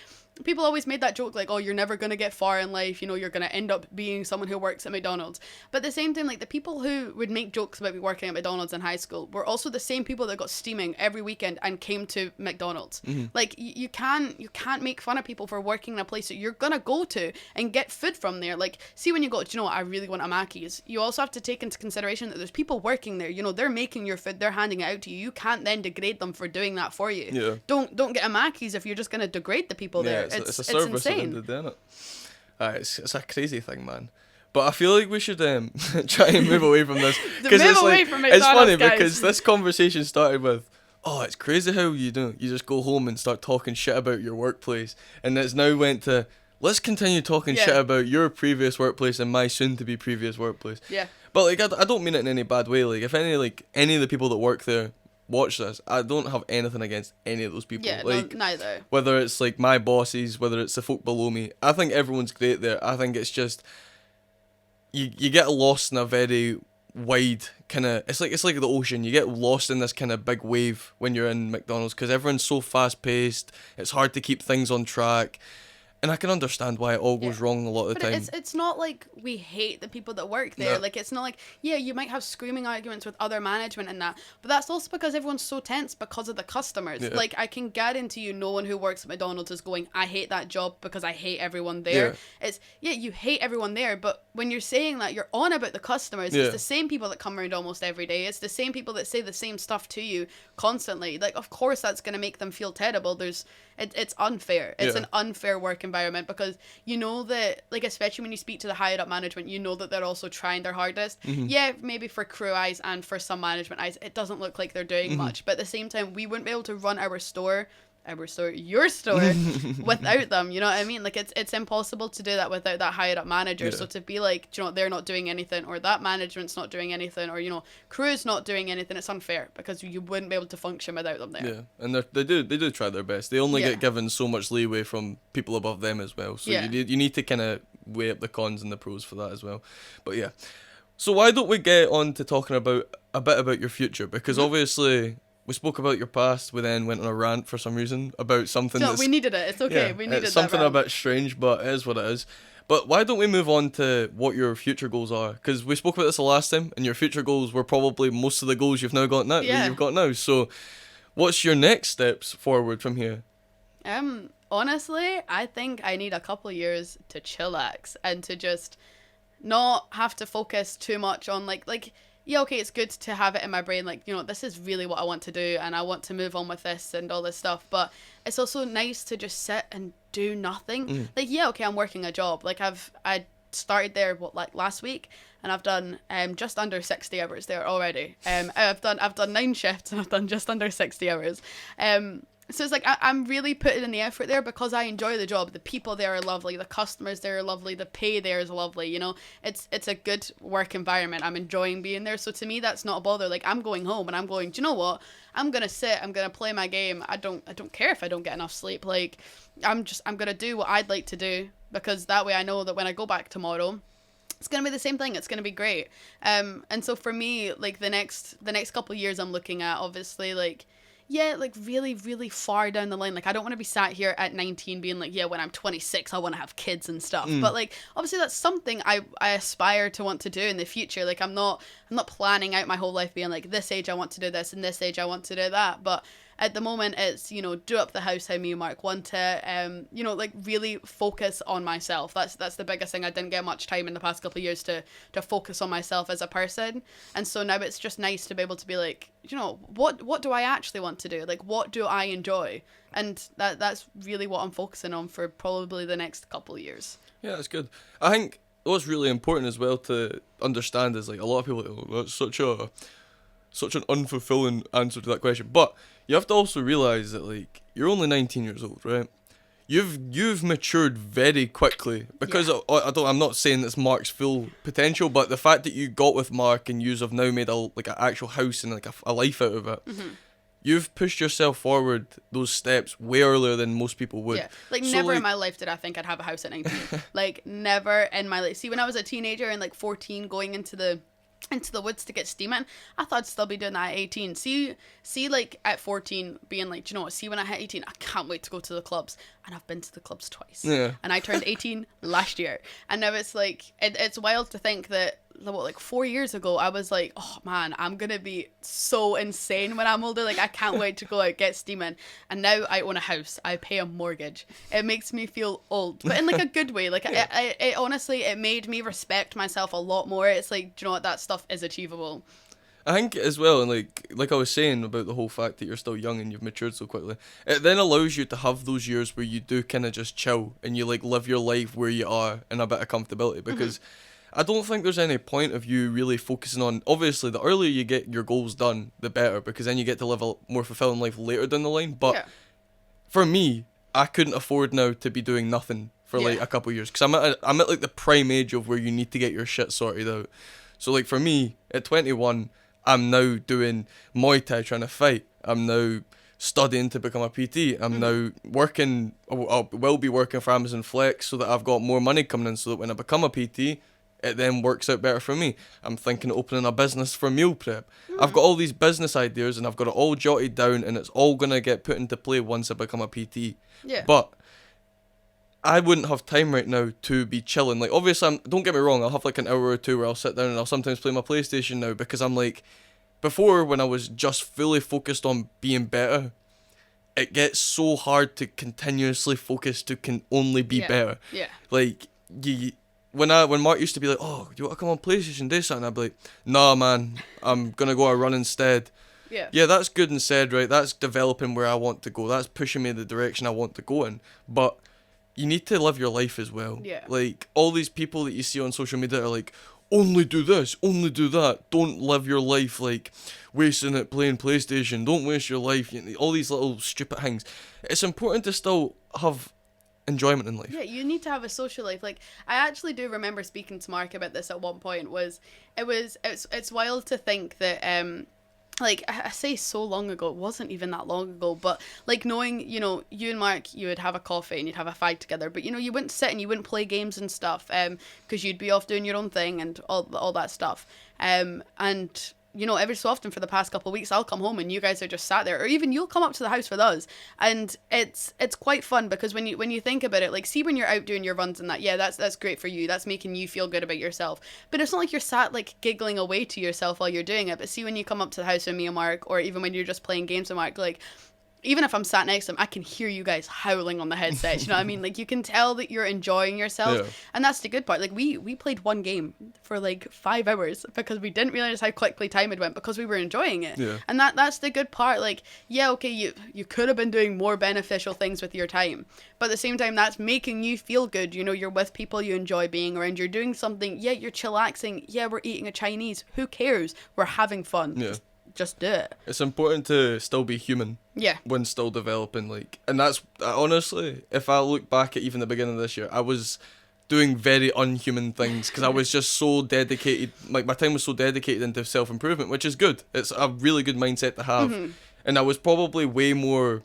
people always made that joke like, oh, you're never going to get far in life, you know, you're going to end up being someone who works at McDonald's. But at the same time, like, the people who would make jokes about me working at McDonald's in high school were also the same people that got steaming every weekend and came to McDonald's. Like, you can't make fun of people for working in a place that you're going to go to and get food from there. Like, see, when you go, do you know what, I really want a Mackey's, you also have to take into consideration that there's people working there, you know, they're making your food, they're handing it out to you. You can't then degrade them for doing that for you. Yeah. Don't get a Mackey's if you're just going to degrade the people there. It's a service insane. isn't it? It's a crazy thing, man. But I feel like we should try and move away from this, because it's like, it's funny because this conversation started with, oh, it's crazy how you just go home and start talking shit about your workplace, and it's now went to, let's continue talking shit about your previous workplace and my soon-to-be previous workplace. Yeah. But like, I don't mean it in any bad way. Like, if any of the people that work there watch this, I don't have anything against any of those people. Yeah, like, no, neither. Whether it's like my bosses, whether it's the folk below me, I think everyone's great there. I think it's just you get lost in a very wide kind of, it's like the ocean. You get lost in this kind of big wave when you're in McDonald's because everyone's so fast paced. It's hard to keep things on track. And I can understand why it all goes wrong a lot of the time. It's not like we hate the people that work there. No. Like, it's not like, yeah, you might have screaming arguments with other management and that, but that's also because everyone's so tense because of the customers. Yeah. Like, I can guarantee you no one who works at McDonald's is going, I hate that job because I hate everyone there. Yeah. It's, yeah, you hate everyone there, but when you're saying that, you're on about the customers. Yeah. It's the same people that come around almost every day. It's the same people that say the same stuff to you constantly. Like, of course that's going to make them feel terrible. It's unfair. It's an unfair work environment because you know that, like, especially when you speak to the higher up management, you know that they're also trying their hardest. Yeah, maybe for crew eyes and for some management eyes, it doesn't look like they're doing much. But at the same time, we wouldn't be able to run our store our store, your store, without them. You know what I mean? Like it's impossible to do that without that higher up manager. So to be like, you know, they're not doing anything, or that management's not doing anything, or, you know, crew's not doing anything, it's unfair because you wouldn't be able to function without them there. Yeah, and they do try their best. They only get given so much leeway from people above them as well. So you need to kind of weigh up the cons and the pros for that as well. But yeah, so why don't we get on to talking about a bit about your future? Because obviously we spoke about your past. We then went on a rant for some reason about something. No, we needed it. It's okay. Yeah, we needed it's something that a bit strange, but it is what it is. But why don't we move on to what your future goals are? Because we spoke about this the last time, and your future goals were probably most of the goals you've now got now. Yeah. You've got now. So, what's your next steps forward from here? Honestly, I think I need a couple of years to chillax and to just not have to focus too much on like yeah, okay, it's good to have it in my brain, like, you know, this is really what I want to do and I want to move on with this and all this stuff, but it's also nice to just sit and do nothing. Like, yeah, okay, I'm working a job. Like, I started there last week, and I've done just under 60 hours there already. I've done 9 shifts and I've done just under 60 hours. So it's like I'm really putting in the effort there because I enjoy the job. The people there are lovely. The customers there are lovely. The pay there is lovely. You know, it's a good work environment. I'm enjoying being there. So to me, that's not a bother. Like, I'm going home and I'm going, do you know what? I'm going to sit. I'm going to play my game. I don't care if I don't get enough sleep. Like, I'm going to do what I'd like to do, because that way I know that when I go back tomorrow, it's going to be the same thing. It's going to be great. And so for me, like, the next couple of years I'm looking at, obviously, like, yeah, like really, really far down the line. Like, I don't want to be sat here at 19 being like, yeah, when I'm 26, I want to have kids and stuff. But like, obviously that's something I aspire to want to do in the future. Like, I'm not planning out my whole life being like, this age I want to do this and this age I want to do that. But at the moment, it's, you know, do up the house how me and Mark want it. You know, like, really focus on myself. That's the biggest thing. I didn't get much time in the past couple of years to focus on myself as a person. And so now it's just nice to be able to be like, you know, what do I actually want to do? Like, what do I enjoy? And that's really what I'm focusing on for probably the next couple of years. Yeah, that's good. I think what's really important as well to understand is, like, a lot of people are like, oh, that's such an unfulfilling answer to that question. But you have to also realize that, like, you're only 19 years old, right? You've matured very quickly, because I'm not saying that's Mark's full potential, but the fact that you got with Mark and you have now made an actual house and like a life out of it. You've pushed yourself forward those steps way earlier than most people would. Yeah, like, so, never in my life did I think I'd have a house at 19. Like, never in my life. See, when I was a teenager and like 14, going into the woods to get steaming, I thought I'd still be doing that at 18. See, like, at 14 being like, do you know what, see, when I hit 18, I can't wait to go to the clubs. And I've been to the clubs twice. Yeah. And I turned 18 last year. And now it's like, it's wild to think that, like 4 years ago, I was like, oh man, I'm gonna be so insane when I'm older. Like, I can't wait to go out, get steaming. And now I own a house. I pay a mortgage. It makes me feel old, but in like a good way. Like, it honestly, it made me respect myself a lot more. It's like, do you know what, that stuff is achievable. I think as well, and like I was saying about the whole fact that you're still young and you've matured so quickly, it then allows you to have those years where you do kind of just chill and you like live your life where you are in a bit of comfortability, because I don't think there's any point of you really focusing on, obviously the earlier you get your goals done, the better, because then you get to live a more fulfilling life later down the line. But for me, I couldn't afford now to be doing nothing for like a couple of years, because I'm at like the prime age of where you need to get your shit sorted out. So like for me, at 21, I'm now doing Muay Thai, trying to fight. I'm now studying to become a PT. I'm now working, I will be working for Amazon Flex so that I've got more money coming in, so that when I become a PT, it then works out better for me. I'm thinking of opening a business for meal prep. I've got all these business ideas and I've got it all jotted down, and it's all going to get put into play once I become a PT. Yeah. But I wouldn't have time right now to be chilling. Like, obviously, don't get me wrong, I'll have like an hour or two where I'll sit down and I'll sometimes play my PlayStation now, because I'm like, before, when I was just fully focused on being better, it gets so hard to continuously focus to can only be better. Yeah. Like, when Mark used to be like, oh, do you want to come on PlayStation, do something? I'd be like, nah, man, I'm going to go a run instead. Yeah, that's good and said, right? That's developing where I want to go. That's pushing me in the direction I want to go in. But you need to live your life as well. Yeah. Like, all these people that you see on social media are like, only do this, only do that. Don't live your life like wasting it playing PlayStation. Don't waste your life. All these little stupid things. It's important to still have enjoyment in life. Yeah, you need to have a social life. Like, I actually do remember speaking to Mark about this at one point. It's wild to think that like I say so long ago, it wasn't even that long ago, but like knowing, you know, you and Mark, you would have a coffee and you'd have a fag together, but you know, you wouldn't sit and you wouldn't play games and stuff, because you'd be off doing your own thing and all that stuff, and you know, every so often for the past couple of weeks, I'll come home and you guys are just sat there, or even you'll come up to the house with us, and it's quite fun because when you think about it, like, see, when you're out doing your runs and that, yeah, that's great for you, that's making you feel good about yourself, but it's not like you're sat like giggling away to yourself while you're doing it. But see, when you come up to the house with me and Mark, or even when you're just playing games with Mark, like, even if I'm sat next to him, I can hear you guys howling on the headset. You know what I mean? Like, you can tell that you're enjoying yourself. Yeah. And that's the good part. Like, we played one game for like 5 hours because we didn't realize how quickly time had went because we were enjoying it. Yeah. And that's the good part. Like, yeah, okay, you could have been doing more beneficial things with your time, but at the same time, that's making you feel good. You know, you're with people you enjoy being around. You're doing something. Yeah, you're chillaxing. Yeah, we're eating a Chinese. Who cares? We're having fun. Yeah. Just do it. It's important to still be human. Yeah. When still developing, like, and that's honestly, if I look back at even the beginning of this year, I was doing very unhuman things because I was just so dedicated. Like, my time was so dedicated into self-improvement, which is good. It's a really good mindset to have. Mm-hmm. And I was probably way more,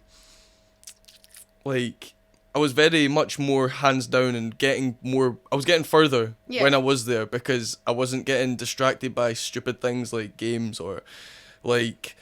like, I was very much more hands down and I was getting further when I was there because I wasn't getting distracted by stupid things like games or, like,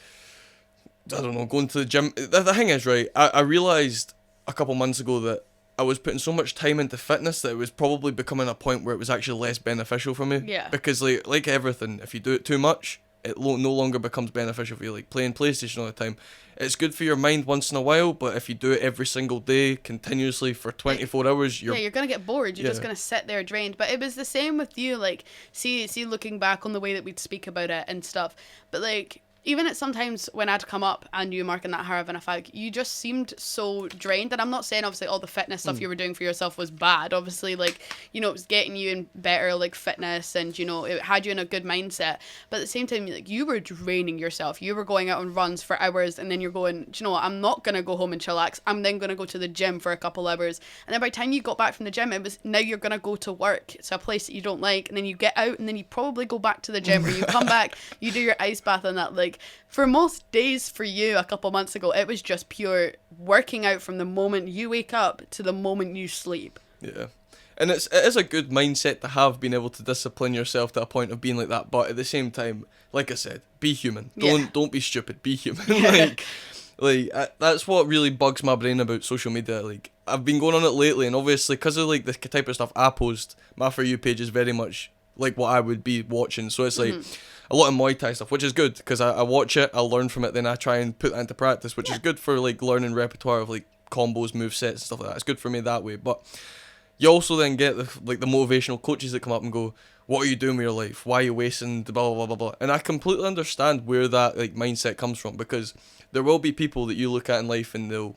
I don't know, going to the gym. The thing is, right, I realised a couple months ago that I was putting so much time into fitness that it was probably becoming a point where it was actually less beneficial for me. Yeah. Because, like everything, if you do it too much, it no longer becomes beneficial for you. Like playing PlayStation all the time. It's good for your mind once in a while, but if you do it every single day, continuously for 24 hours, you're going to get bored. You're just going to sit there drained. But it was the same with you. Like, see, looking back on the way that we'd speak about it and stuff. But, like, even at sometimes when I'd come up and you, Mark, and that having a fag, you just seemed so drained. And I'm not saying, obviously, all the fitness stuff you were doing for yourself was bad. Obviously, like, you know, it was getting you in better, like, fitness and, you know, it had you in a good mindset. But at the same time, like, you were draining yourself. You were going out on runs for hours and then you're going, do you know what, I'm not going to go home and chillax. I'm then going to go to the gym for a couple hours. And then by the time you got back from the gym, it was, now you're going to go to work. It's a place that you don't like. And then you get out and then you probably go back to the gym or you come back, you do your ice bath and that, like, for most days for you a couple months ago, it was just pure working out from the moment you wake up to the moment you sleep. Yeah. And it is a good mindset to have, being able to discipline yourself to a point of being like that. But at the same time, like I said, be human. Don't be stupid. Be human. That's what really bugs my brain about social media. Like, I've been going on it lately, and obviously because of like the type of stuff I post, my For You page is very much like what I would be watching. So it's like a lot of Muay Thai stuff, which is good because I watch it, I learn from it, then I try and put that into practice, which is good for like learning repertoire of like combos, movesets and stuff like that. It's good for me that way. But you also then get the motivational coaches that come up and go, what are you doing with your life? Why are you wasting the blah, blah, blah, blah, blah? And I completely understand where that like mindset comes from, because there will be people that you look at in life and they'll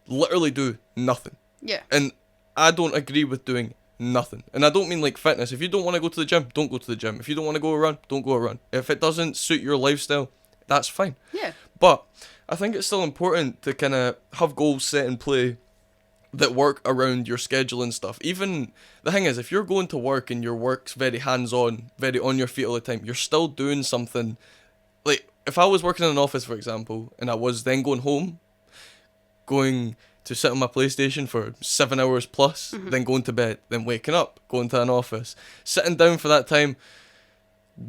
literally do nothing. Yeah. And I don't agree with doing nothing. And I don't mean like fitness. If you don't want to go to the gym, don't go to the gym. If you don't want to go a run, don't go a run. If it doesn't suit your lifestyle, that's fine. Yeah. But I think it's still important to kind of have goals set in play that work around your schedule and stuff. Even the thing is, if you're going to work and your work's very hands-on, very on your feet all the time, you're still doing something. Like, if I was working in an office, for example, and I was then going home, going to sit on my PlayStation for 7 hours plus, then going to bed, then waking up, going to an office, sitting down for that time,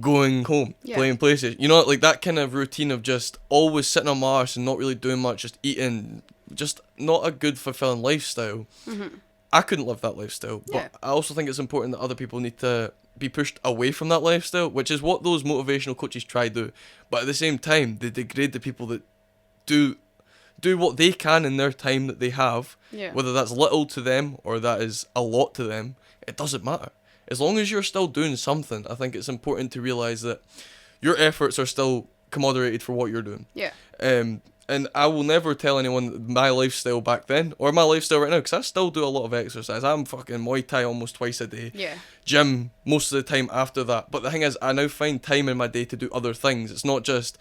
going home, playing PlayStation. You know, like that kind of routine of just always sitting on my arse and not really doing much, just eating, just not a good, fulfilling lifestyle. I couldn't live that lifestyle. But I also think it's important that other people need to be pushed away from that lifestyle, which is what those motivational coaches try to do. But at the same time, they degrade the people that do what they can in their time that they have, whether that's little to them or that is a lot to them. It doesn't matter. As long as you're still doing something, I think it's important to realise that your efforts are still commiserated for what you're doing. Yeah. And I will never tell anyone my lifestyle back then or my lifestyle right now, because I still do a lot of exercise. I'm fucking Muay Thai almost twice a day. Yeah. Gym most of the time after that. But the thing is, I now find time in my day to do other things. It's not just,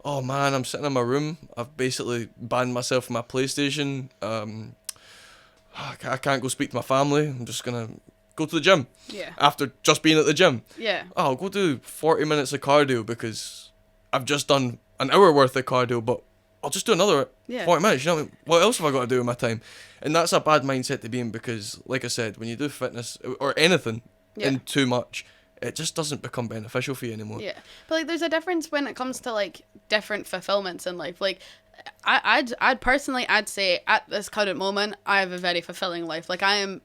oh man, I'm sitting in my room. I've basically banned myself from my PlayStation. I can't go speak to my family. I'm just going to go to the gym. Yeah. After just being at the gym. Yeah. Oh, I'll go do 40 minutes of cardio because I've just done an hour worth of cardio, but I'll just do another 40 minutes, you know what I mean? What else have I got to do with my time? And that's a bad mindset to be in, because, like I said, when you do fitness or anything in too much, it just doesn't become beneficial for you anymore. Yeah. But, like, there's a difference when it comes to, like, different fulfillments in life. Like, I'd personally say at this current moment I have a very fulfilling life. Like I'm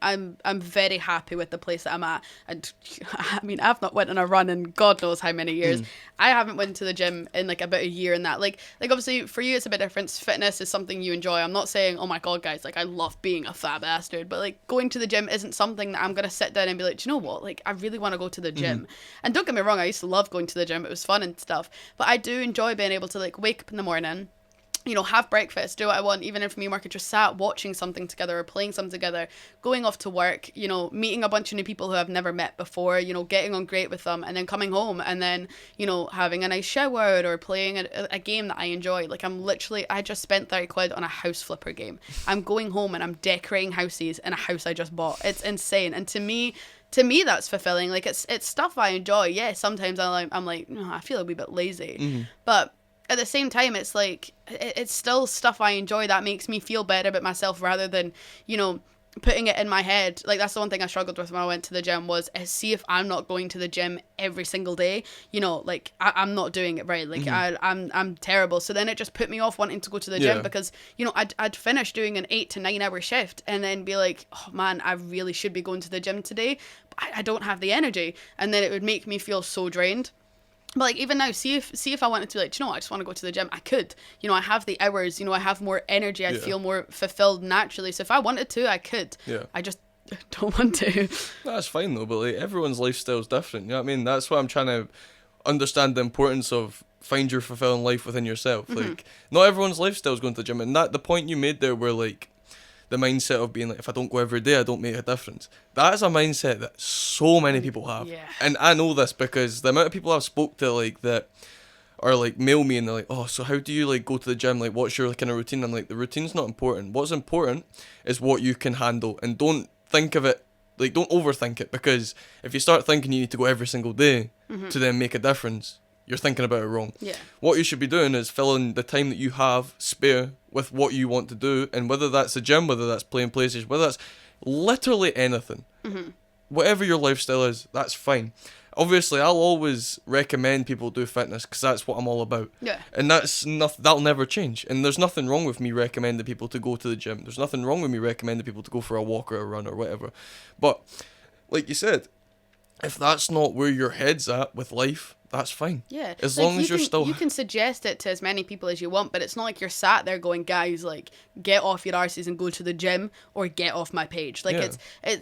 very happy with the place that I'm at. And I mean, I've not went on a run in God knows how many years. I haven't went to the gym in like about a year and that. Like obviously for you it's a bit different. Fitness is something you enjoy. I'm not saying, oh my God guys, like I love being a fat bastard, but like going to the gym isn't something that I'm gonna sit down and be like, do you know what? Like I really want to go to the gym. And don't get me wrong, I used to love going to the gym. It was fun and stuff. But I do enjoy being able to like wake up in the morning, you know, have breakfast, do what I want, even if me and Mark are just sat watching something together or playing something together, going off to work, you know, meeting a bunch of new people who I've never met before, you know, getting on great with them, and then coming home and then, you know, having a nice shower or playing a game that I enjoy. Like I just spent 30 quid on a house flipper game. I'm going home and I'm decorating houses in a house I just bought. It's insane. And to me that's fulfilling. Like it's stuff I enjoy. Yeah, sometimes I'm like, oh, I feel a wee bit lazy. But at the same time, it's like, it's still stuff I enjoy that makes me feel better about myself, rather than, you know, putting it in my head. Like, that's the one thing I struggled with when I went to the gym, was see if I'm not going to the gym every single day, you know, like, I'm not doing it right. Like, I'm terrible. So then it just put me off wanting to go to the gym, because, you know, I'd finish doing an 8 to 9 hour shift and then be like, oh man, I really should be going to the gym today, but I don't have the energy. And then it would make me feel so drained. But like even now, see if I wanted to be like, you know what, I just want to go to the gym, I could. You know, I have the hours, you know, I have more energy, I feel more fulfilled naturally. So if I wanted to, I could. Yeah. I just don't want to. That's fine though, but like everyone's lifestyle is different, you know what I mean? That's why I'm trying to understand the importance of find your fulfilling life within yourself. Like not everyone's lifestyle is going to the gym, and that the point you made there where like the mindset of being like, if I don't go every day, I don't make a difference. That is a mindset that so many people have. Yeah. And I know this because the amount of people I've spoke to like that are like mail me and they're like, oh, so how do you like go to the gym? Like what's your kind of routine? I'm like, the routine's not important. What's important is what you can handle, and don't think of it, like don't overthink it, because if you start thinking you need to go every single day to then make a difference, you're thinking about it wrong. Yeah. What you should be doing is filling the time that you have spare with what you want to do, and whether that's the gym, whether that's playing PlayStation, whether that's literally anything, whatever your lifestyle is, that's fine. Obviously, I'll always recommend people do fitness because that's what I'm all about. Yeah. And that'll never change. And there's nothing wrong with me recommending people to go to the gym. There's nothing wrong with me recommending people to go for a walk or a run or whatever. But like you said, if that's not where your head's at with life, that's fine. Yeah. As long as you can suggest it to as many people as you want, but it's not like you're sat there going, guys, like, get off your arses and go to the gym, or get off my page. Like,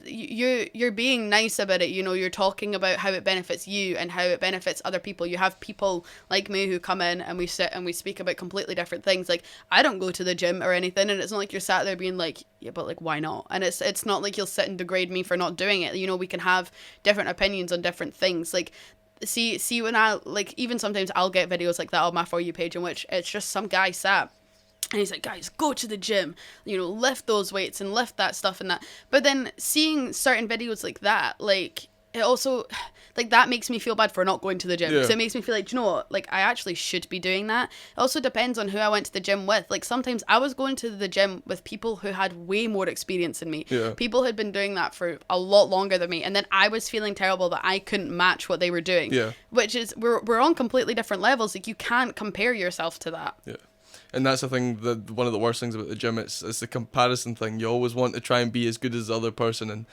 you're being nice about it. You know, you're talking about how it benefits you and how it benefits other people. You have people like me who come in and we sit and we speak about completely different things. Like, I don't go to the gym or anything, and it's not like you're sat there being like, yeah, but like, why not? And it's not like you'll sit and degrade me for not doing it. You know, we can have different opinions on different things. Like, see when I, like, even sometimes I'll get videos like that on my For You page in which it's just some guy sat and he's like, guys, go to the gym, you know, lift those weights and lift that stuff and that. But then seeing certain videos like that, like, it also, like, that makes me feel bad for not going to the gym. Yeah. So it makes me feel like, do you know what, like, I actually should be doing that. It also depends on who I went to the gym with. Like, sometimes I was going to the gym with people who had way more experience than me. Yeah. People who had been doing that for a lot longer than me. And then I was feeling terrible that I couldn't match what they were doing. Yeah. Which is, we're on completely different levels. Like, you can't compare yourself to that. Yeah. And that's the thing, one of the worst things about the gym, it's the comparison thing. You always want to try and be as good as the other person. And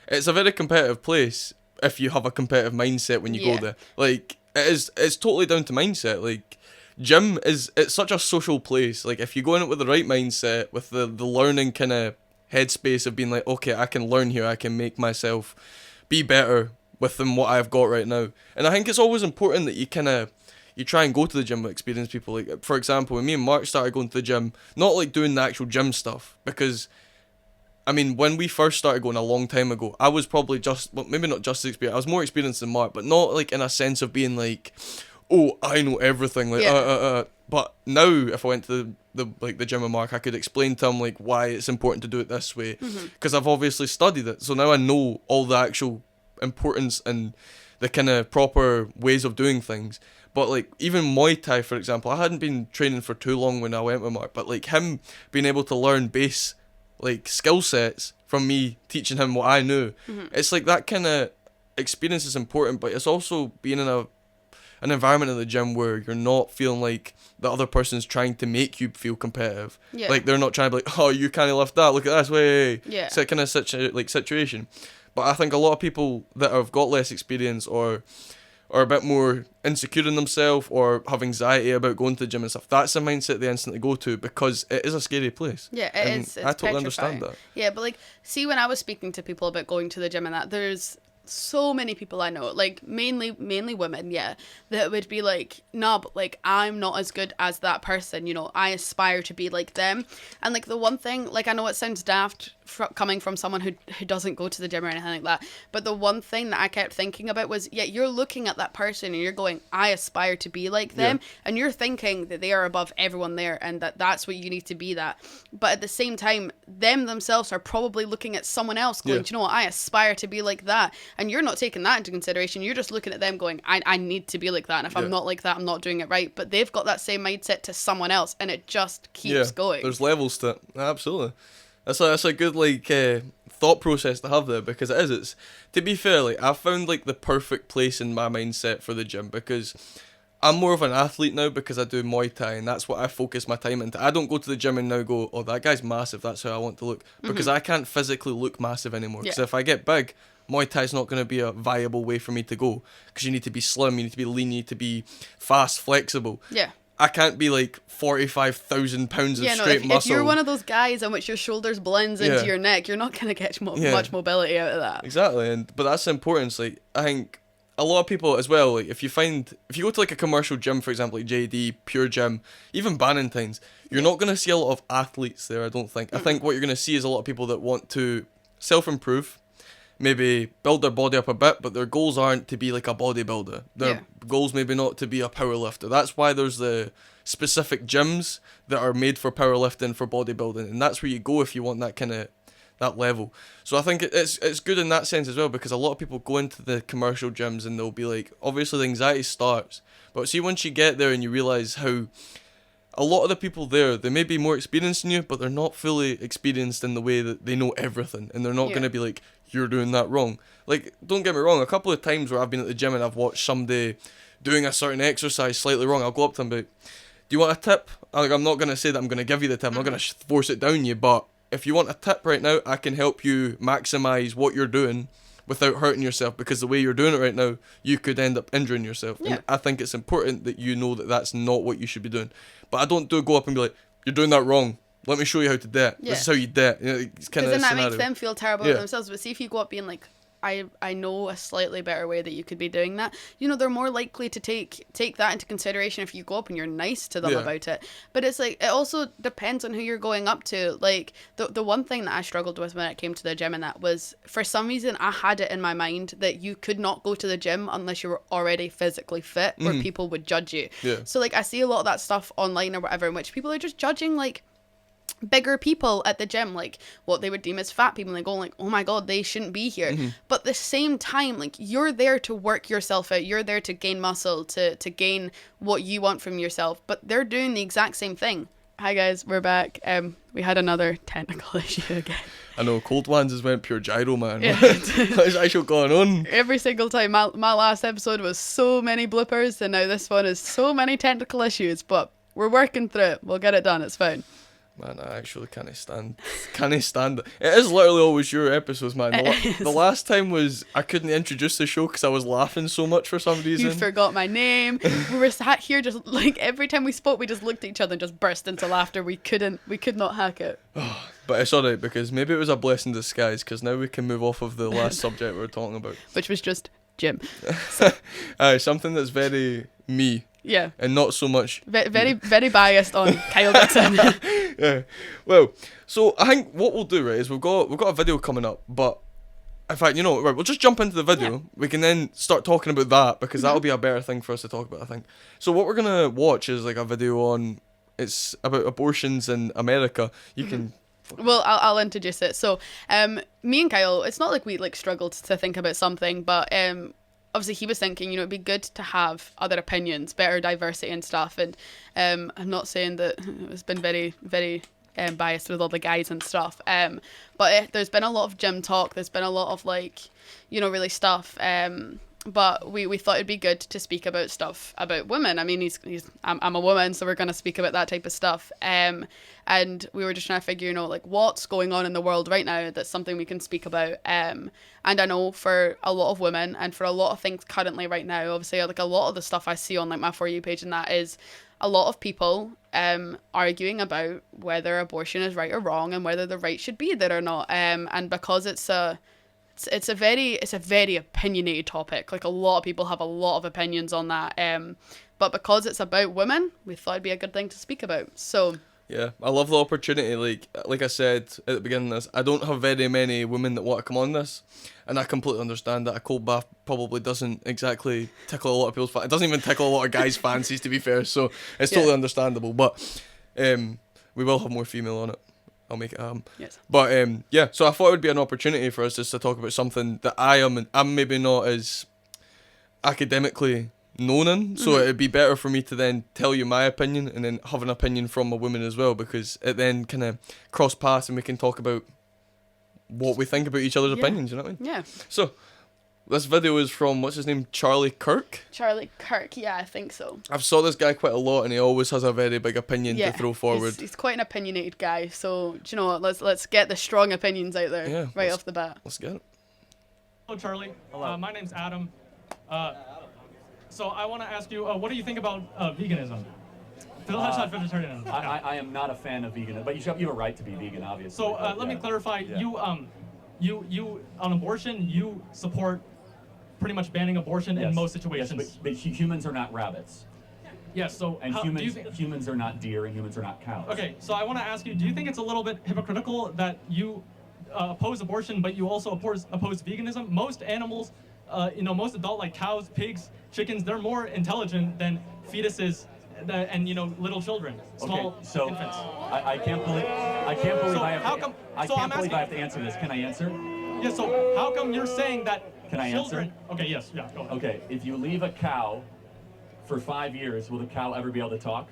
it's a very competitive place if you have a competitive mindset when you go there. Like, it's totally down to mindset. Like, gym it's such a social place. Like, if you go in it with the right mindset, with the learning kind of headspace of being like, okay, I can learn here, I can make myself be better within what I've got right now. And I think it's always important that you kind of, you try and go to the gym with experienced people. Like, for example, when me and Mark started going to the gym, not like doing the actual gym stuff, because I mean, when we first started going a long time ago, I was probably maybe not just as experienced, I was more experienced than Mark, but not like in a sense of being like, oh, I know everything, like, But now, if I went to the gym with Mark, I could explain to him like why it's important to do it this way, because I've obviously studied it, so now I know all the actual importance and the kind of proper ways of doing things. But like even Muay Thai, for example, I hadn't been training for too long when I went with Mark, but like him being able to learn base like skill sets from me teaching him what I knew, it's like that kind of experience is important, but it's also being in an environment in the gym where you're not feeling like the other person's trying to make you feel competitive. Yeah. Like they're not trying to be like, oh, you can't lift that, look at this way. Yeah. It's that kind of situation. But I think a lot of people that have got less experience or are a bit more insecure in themselves or have anxiety about going to the gym and stuff, that's a mindset they instantly go to, because it is a scary place. Yeah, It's I totally understand that. Yeah, but like, see, when I was speaking to people about going to the gym and that, there's so many people I know, like mainly women, that would be like, nah, but like I'm not as good as that person, you know, I aspire to be like them. And like the one thing, like I know it sounds daft coming from someone who doesn't go to the gym or anything like that, but the one thing that I kept thinking about was, you're looking at that person and you're going, I aspire to be like them, and you're thinking that they are above everyone there and that's what you need to be that. But at the same time, them themselves are probably looking at someone else going, do you know what, I aspire to be like that, and you're not taking that into consideration. You're just looking at them going, I need to be like that, and if I'm not like that, I'm not doing it right. But they've got that same mindset to someone else, and it just keeps going. There's levels to it. Absolutely. That's a good like thought process to have there, because it's to be fair, like I've found like the perfect place in my mindset for the gym, because I'm more of an athlete now because I do Muay Thai and that's what I focus my time into. I don't go to the gym and now go, oh, that guy's massive, that's how I want to look, because I can't physically look massive anymore, because if I get big, Muay Thai is not going to be a viable way for me to go, because you need to be slim, you need to be lean, you need to be fast, flexible. I can't be like 45,000 pounds of straight muscle. If you're one of those guys in which your shoulders blends into your neck, you're not going to get much mobility out of that. Exactly, but that's the importance. Like I think a lot of people as well, like if you go to like a commercial gym, for example, like JD, Pure Gym, even Bannington's, you're not going to see a lot of athletes there, I don't think. I think what you're going to see is a lot of people that want to self-improve, maybe build their body up a bit, but their goals aren't to be like a bodybuilder. Their goals maybe not to be a powerlifter. That's why there's the specific gyms that are made for powerlifting, for bodybuilding, and that's where you go if you want that level. So I think it's good in that sense as well, because a lot of people go into the commercial gyms and they'll be like, obviously the anxiety starts, but see, once you get there and you realise how a lot of the people there, they may be more experienced than you, but they're not fully experienced in the way that they know everything, and they're not going to be like, you're doing that wrong. Like, don't get me wrong, a couple of times where I've been at the gym and I've watched somebody doing a certain exercise slightly wrong, I'll go up to them and be, do you want a tip? Like, I'm not going to say that I'm going to give you the tip, I'm not going to force it down you, but if you want a tip right now, I can help you maximise what you're doing without hurting yourself, because the way you're doing it right now, you could end up injuring yourself. And I think it's important that you know that that's not what you should be doing. But I don't go up and be like, you're doing that wrong, let me show you how to do it. This is how you do it. You know, it's kind of then that scenario. makes them feel terrible about themselves. But see if you go up being like, I know a slightly better way that you could be doing that, you know, they're more likely to take that into consideration if you go up and you're nice to them about it. But it's like, it also depends on who you're going up to. Like the one thing that I struggled with when it came to the gym, and that was, for some reason I had it in my mind that you could not go to the gym unless you were already physically fit, or people would judge you. So like I see a lot of that stuff online or whatever, in which people are just judging like bigger people at the gym, like what they would deem as fat people, and they go like, oh my god, they shouldn't be here. But at the same time, like, you're there to work yourself out, you're there to gain muscle, to gain what you want from yourself, but they're doing the exact same thing. Hi guys, we're back. We had another technical issue again. I know, Cold Wans has went pure gyro, man. What's actually going on? Every single time. My last episode was so many bloopers, and now this one is so many technical issues, but we're working through it. We'll get it done, it's fine. Man, I actually can't stand it. It is literally always your episodes, man. The last time was, I couldn't introduce the show because I was laughing so much for some reason. You forgot my name. We were sat here just like, every time we spoke, we just looked at each other and just burst into laughter. We could not hack it. But it's alright, because maybe it was a blessing in disguise, because now we can move off of the last subject we were talking about, which was just gym. Something that's very me Yeah. And not so much. Very, very biased on Kyle Dixon. Yeah. Well, so I think what we'll do, right, is we've got a video coming up, but in fact, you know, right, we'll just jump into the video. Yeah. We can then start talking about that, because that'll be a better thing for us to talk about, I think. So what we're gonna watch is like a video on, it's about abortions in America. You can. Well, I'll introduce it. So, me and Kyle, it's not like we like struggled to think about something, but obviously he was thinking, you know, it'd be good to have other opinions, better diversity and stuff. And I'm not saying that it's been very, very biased with all the guys and stuff. But there's been a lot of gym talk. There's been a lot of like, you know, really stuff. But we thought it'd be good to speak about stuff about women. I mean, I'm a woman, so we're going to speak about that type of stuff. And we were just trying to figure, you know, like what's going on in the world right now that's something we can speak about. And I know for a lot of women and for a lot of things currently right now, obviously, like a lot of the stuff I see on like my For You page and that is a lot of people arguing about whether abortion is right or wrong and whether the right should be there or not. And because it's a very opinionated topic. Like a lot of people have a lot of opinions on that. But because it's about women, we thought it'd be a good thing to speak about. So yeah, I love the opportunity. Like I said at the beginning of this, I don't have very many women that want to come on this, and I completely understand that a cold bath probably doesn't exactly tickle a lot of people's fancies. It doesn't even tickle a lot of guys' fancies, to be fair. So it's totally understandable. But we will have more female on it. I'll make it happen. Yes. But yeah, so I thought it would be an opportunity for us just to talk about something that I'm maybe not as academically known in, so it'd be better for me to then tell you my opinion and then have an opinion from a woman as well, because it then kind of cross paths and we can talk about what we think about each other's opinions, you know what I mean? Yeah. So this video is from, what's his name, Charlie Kirk? Charlie Kirk, yeah, I think so. I've saw this guy quite a lot and he always has a very big opinion to throw forward. He's quite an opinionated guy, so do you know what, let's get the strong opinions out there right off the bat. Let's get it. Hello Charlie. Hello. My name's Adam. So I want to ask you, what do you think about veganism? Vegetarianism. I am not a fan of veganism, but you have a right to be vegan, obviously. So let me clarify. Yeah. You on abortion, you support pretty much banning abortion in most situations. Yes, but humans are not rabbits. Yes. So and humans are not deer, and humans are not cows. Okay. So I want to ask you, do you think it's a little bit hypocritical that you oppose abortion, but you also oppose veganism? Most animals, most adult like cows, pigs, chickens, they're more intelligent than fetuses and little children, small infants. I can't believe I have to answer this. Can I answer? Yeah. So how come you're saying that? Can I answer? Okay. Yes. Yeah. Go ahead. Okay. If you leave a cow for 5 years, will the cow ever be able to talk?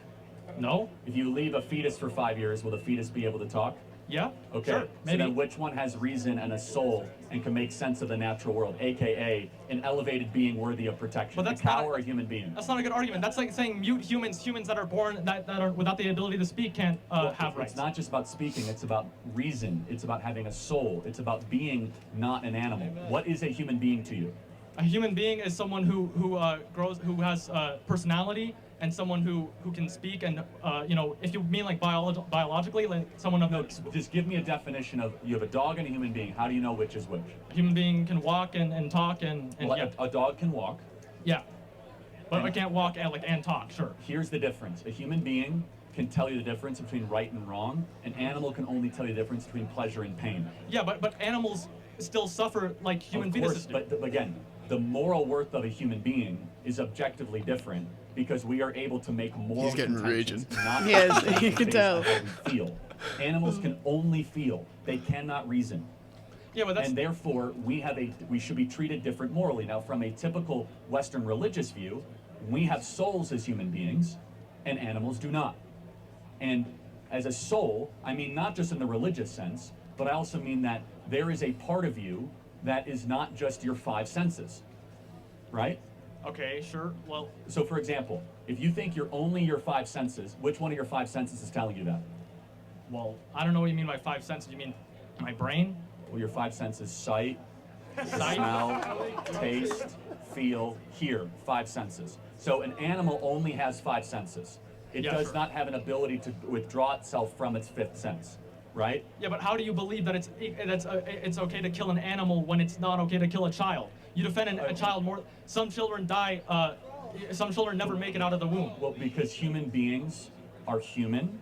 No. If you leave a fetus for 5 years, will the fetus be able to talk? Yeah. Okay. Sure, maybe. So then which one has reason and a soul and can make sense of the natural world, aka an elevated being worthy of protection? But that's a cow or a human being? That's not a good argument. That's like saying mute humans that are born that are without the ability to speak can't have rights. It's not just about speaking, it's about reason, it's about having a soul, it's about being not an animal. What is a human being to you? A human being is someone who has personality, and someone who can speak, and if you mean like biologically, like someone of just give me a definition of, you have a dog and a human being. How do you know which is which? A human being can walk and talk and a dog can walk. Yeah, but I can't walk and talk. Sure. Here's the difference: a human being can tell you the difference between right and wrong. An animal can only tell you the difference between pleasure and pain. Yeah, but animals still suffer like human fetuses do. But again, the moral worth of a human being is objectively different, because we are able to make moral contentions. Yes, you can tell. How we feel. Animals can only feel; they cannot reason. Yeah, but and therefore we should be treated different morally. Now, from a typical Western religious view, we have souls as human beings, and animals do not. And as a soul, I mean not just in the religious sense, but I also mean that there is a part of you that is not just your 5 senses, right? Okay, sure. Well, so for example, if you think you're only your 5 senses, which one of your 5 senses is telling you that? Well, I don't know what you mean by 5 senses. You mean my brain? Well, your 5 senses: sight, smell, taste, feel, hear. 5 senses. So an animal only has 5 senses. It does not have an ability to withdraw itself from its 5th sense, right? Yeah, but how do you believe that it's okay to kill an animal when it's not okay to kill a child? You defend a child more. Some children die some children never make it out of the womb. Well, because human beings are human.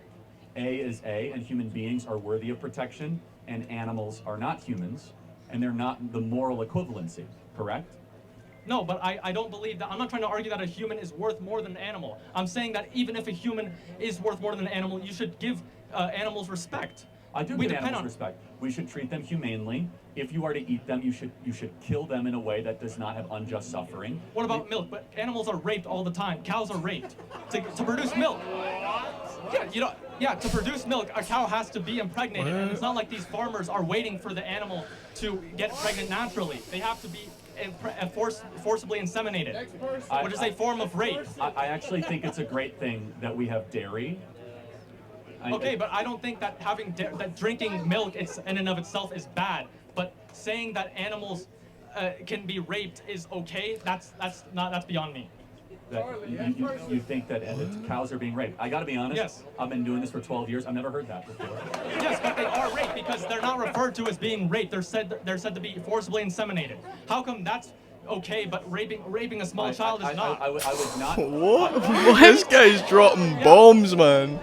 A is A, and human beings are worthy of protection, and animals are not humans, and they're not the moral equivalency, correct? No, but I don't believe that. I'm not trying to argue that a human is worth more than an animal. I'm saying that even if a human is worth more than an animal, you should give animals respect. I do give animals respect. We should treat them humanely. If you are to eat them, you should kill them in a way that does not have unjust suffering. What about milk? But animals are raped all the time. Cows are raped to produce milk. Yeah, to produce milk, a cow has to be impregnated, and it's not like these farmers are waiting for the animal to get pregnant naturally. They have to be forcibly inseminated, which is a form of rape. I actually think it's a great thing that we have dairy. Okay, but I don't think that that drinking milk in and of itself is bad. But saying that animals can be raped is okay. That's beyond me. That you think that cows are being raped? I got to be honest. Yes. I've been doing this for 12 years. I've never heard that before. Yes, but they are raped because they're not referred to as being raped. They're said to be forcibly inseminated. How come that's okay, but raping a small child is not? I would not. What? This guy's dropping bombs, man.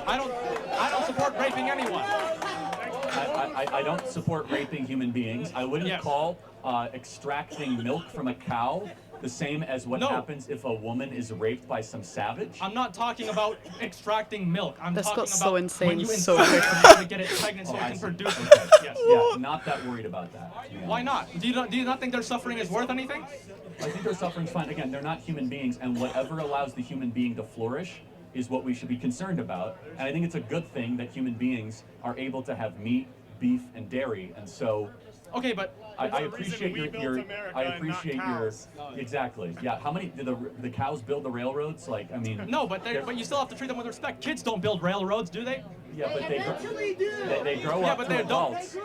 I don't support raping anyone. I don't support raping human beings. I wouldn't call extracting milk from a cow the same as what happens if a woman is raped by some savage. I'm not talking about extracting milk. I'm This talking got about so insane when you so insert to get it pregnant so it can produce it. Yes. Yeah, not that worried about that. Why not? Do you not think their suffering is worth anything? I think their suffering's fine. Again, they're not human beings, and whatever allows the human being to flourish is what we should be concerned about. And I think it's a good thing that human beings are able to have meat, beef, and dairy. And so, okay, but I appreciate your exactly. Yeah. How many did the cows build the railroads? Like, I mean. No, but you still have to treat them with respect. Kids don't build railroads, do they? Yeah, but they grow up to adults.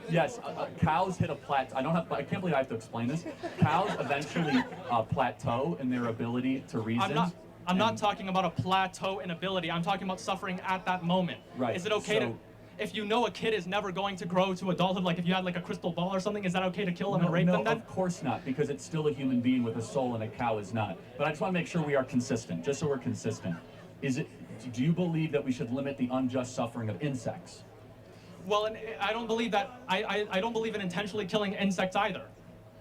Yes, cows hit a plateau. I can't believe I have to explain this. Cows eventually plateau in their ability to reason. I'm not talking about a plateau in ability. I'm talking about suffering at that moment. Right. Is it okay if you know a kid is never going to grow to adulthood, like if you had like a crystal ball or something, is that okay to kill them and rape them then? Of course not, because it's still a human being with a soul and a cow is not. But I just want to make sure we are consistent, just so we're consistent. Do you believe that we should limit the unjust suffering of insects? Well, I don't believe that. I don't believe in intentionally killing insects either.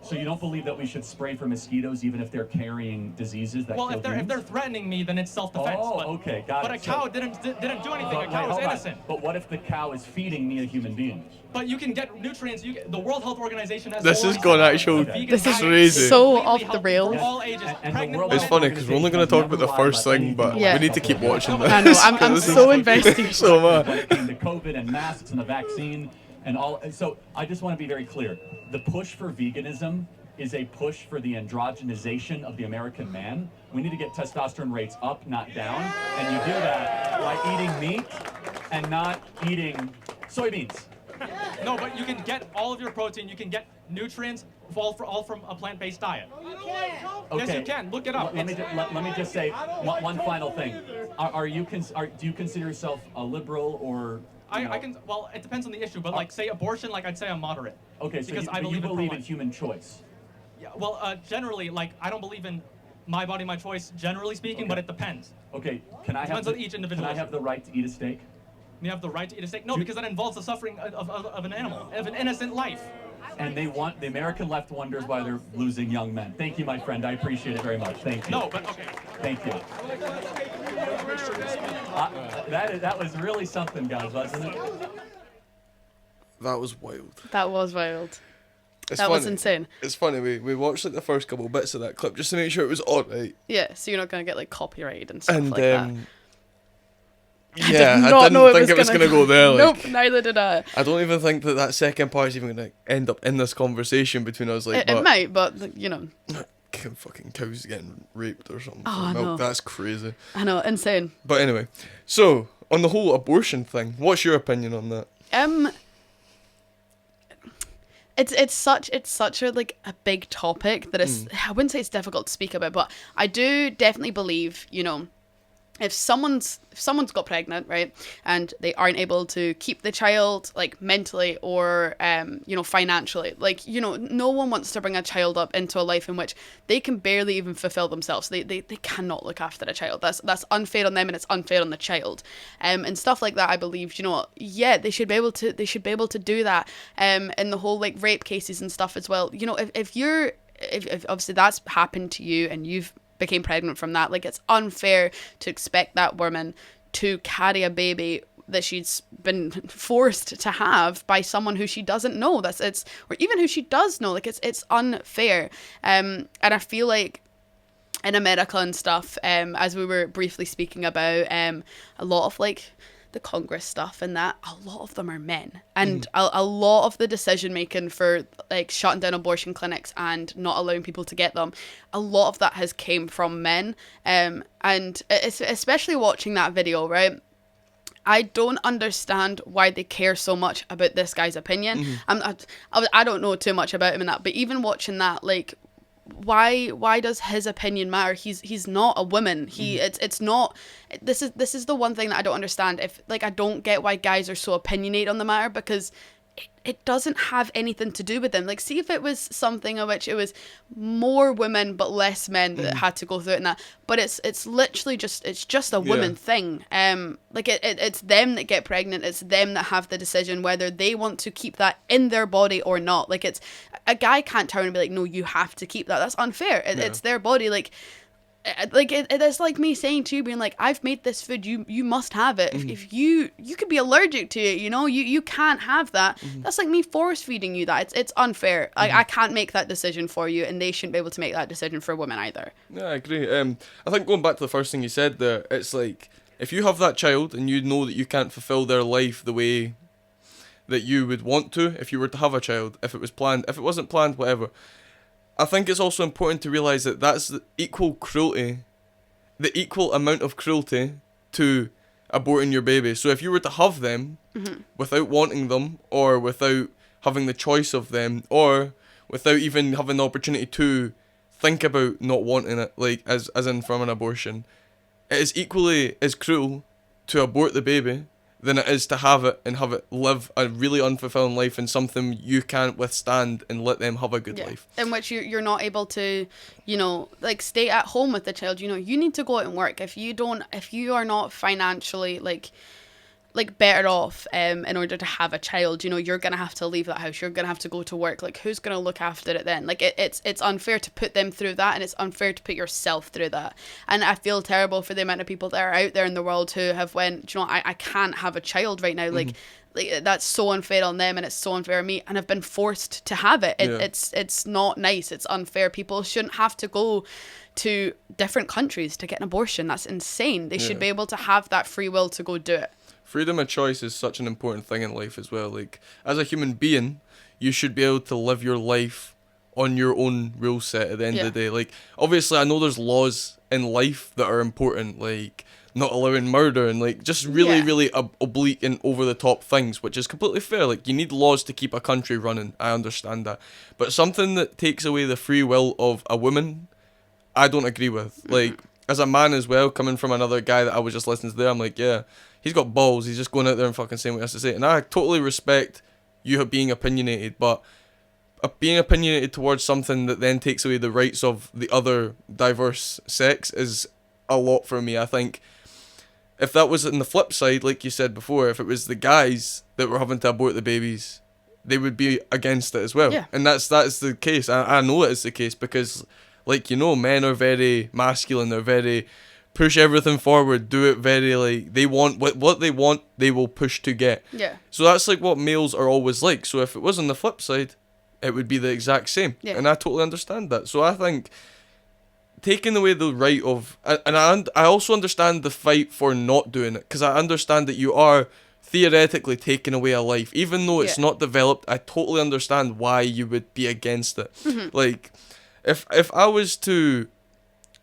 So you don't believe that we should spray for mosquitoes even if they're carrying diseases that kill humans? Well, if they're threatening me, then it's self-defense. Oh, okay, got it. But a cow didn't do anything. A cow is innocent. But what if the cow is feeding me a human being? But you can get nutrients. The World Health Organization has. This is going actual. This is crazy. so off the rails. All ages. It's funny because we're only going to talk about the first thing, but we need to keep watching this. I know. I'm so invested. So much. When it came to COVID and masks and the vaccine and all. So I just want to be very clear. The push for veganism is a push for the androgenization of the American man. We need to get testosterone rates up, not down. And you do that by eating meat and not eating soybeans. No, but you can get all of your protein. You can get nutrients all from a plant-based diet. Okay. Yes, you can. Look it up. Let me just say one final thing. Do you consider yourself a liberal or? I can. Well, it depends on the issue, but like say abortion, like I'd say I'm moderate. Okay, so you believe in human choice. Yeah, well, generally, like I don't believe in my body, my choice, generally speaking, but it depends. Okay, depends on each individual. Can I have the right to eat a steak? You have the right to eat a steak? No, because that involves the suffering of an animal, of an innocent life. And the American left wonders why they're losing young men. Thank you, my friend. I appreciate it very much. Thank you. No, but okay. Thank you. That was really something, guys, wasn't it? That was wild. That was wild. It's that funny. was insane. It's funny, we watched like the first couple bits of that clip just to make sure it was alright. Yeah, so you're not going to get like copyrighted and stuff And like that. Yeah, I didn't think it was going to go there. Like, nope, neither did I. I don't even think that second part is even going to end up in this conversation between us. Like, It might, but you know. Fucking cows getting raped or something. Oh, for milk. no. That's crazy. I know, insane. But anyway, so on the whole abortion thing, what's your opinion on that? It's such a like a big topic that I wouldn't say it's difficult to speak about, but I do definitely believe, you know, if someone's got pregnant, right, and they aren't able to keep the child, like, mentally or financially, like, no one wants to bring a child up into a life in which they can barely even fulfill themselves. They cannot look after a child. That's unfair on them, and it's unfair on the child, and stuff like that. I believe, they should be able to do that, in the whole, like, rape cases and stuff as well. If obviously that's happened to you and you've became pregnant from that, like, it's unfair to expect that woman to carry a baby that she's been forced to have by someone who she doesn't know. Or even who she does know. Like, it's unfair. And I feel like in America and stuff, as we were briefly speaking about, a lot of, like, the Congress stuff and that, a lot of them are men, and a lot of the decision making for, like, shutting down abortion clinics and not allowing people to get them, a lot of that has came from men, and it's, especially watching that video, right, I don't understand why they care so much about this guy's opinion. I don't know too much about him in that, but even watching that, like, why does his opinion matter? He's not a woman. It's not. This is the one thing that I don't understand. If, like, I don't get why guys are so opinionated on the matter, because it doesn't have anything to do with them. Like, see if it was something in which it was more women but less men that had to go through it and that. But it's literally just a women thing. Like, it's them that get pregnant. It's them that have the decision whether they want to keep that in their body or not. Like, it's a guy can't turn and be like, no, you have to keep that. That's unfair. It's their body. Like it's like me saying to you, being like, I've made this food, you must have it. If you could be allergic to it, you can't have that. That's like me force feeding you that. It's unfair. I can't make that decision for you, and they shouldn't be able to make that decision for women either. Yeah, I agree. I think going back to the first thing you said there, it's like, if you have that child and you know that you can't fulfill their life the way that you would want to if you were to have a child, if it was planned, if it wasn't planned, whatever, I think it's also important to realise that that's the equal amount of cruelty to aborting your baby. So if you were to have them without wanting them, or without having the choice of them, or without even having the opportunity to think about not wanting it, like as in from an abortion, it is equally as cruel to abort the baby than it is to have it and have it live a really unfulfilling life in something you can't withstand, and let them have a good life. In which you're not able to, like, stay at home with the child. You need to go out and work. If you are not financially, like better off in order to have a child, you're gonna have to leave that house, you're gonna have to go to work. Like, who's gonna look after it then? Like, it's unfair to put them through that, and it's unfair to put yourself through that. And I feel terrible for the amount of people that are out there in the world who have went, I can't have a child right now. Like that's so unfair on them, and it's so unfair on me, and I've been forced to have it. It's not nice. It's unfair. People shouldn't have to go to different countries to get an abortion. That's insane. They should be able to have that free will to go do it. Freedom of choice is such an important thing in life as well. Like, as a human being, you should be able to live your life on your own rule set at the end of the day. Like, obviously, I know there's laws in life that are important, like not allowing murder and, like, just really oblique and over the top things, which is completely fair. Like, you need laws to keep a country running. I understand that. But something that takes away the free will of a woman, I don't agree with. Like, as a man as well, coming from another guy that I was just listening to there, I'm like, yeah, he's got balls. He's just going out there and fucking saying what he has to say. And I totally respect you being opinionated, but being opinionated towards something that then takes away the rights of the other diverse sex is a lot for me. I think if that was on the flip side, like you said before, if it was the guys that were having to abort the babies, they would be against it as well. Yeah. And that's the case. I know it is the case because, like, men are very masculine. They're very push everything forward, do it very, like, they want what they want, they will push to get. Yeah. So that's like what males are always like. So if it was on the flip side, it would be the exact same. Yeah. And I totally understand that. So I think taking away the right of, and I also understand the fight for not doing it, because I understand that you are theoretically taking away a life, even though it's not developed. I totally understand why you would be against it. Like, if I was to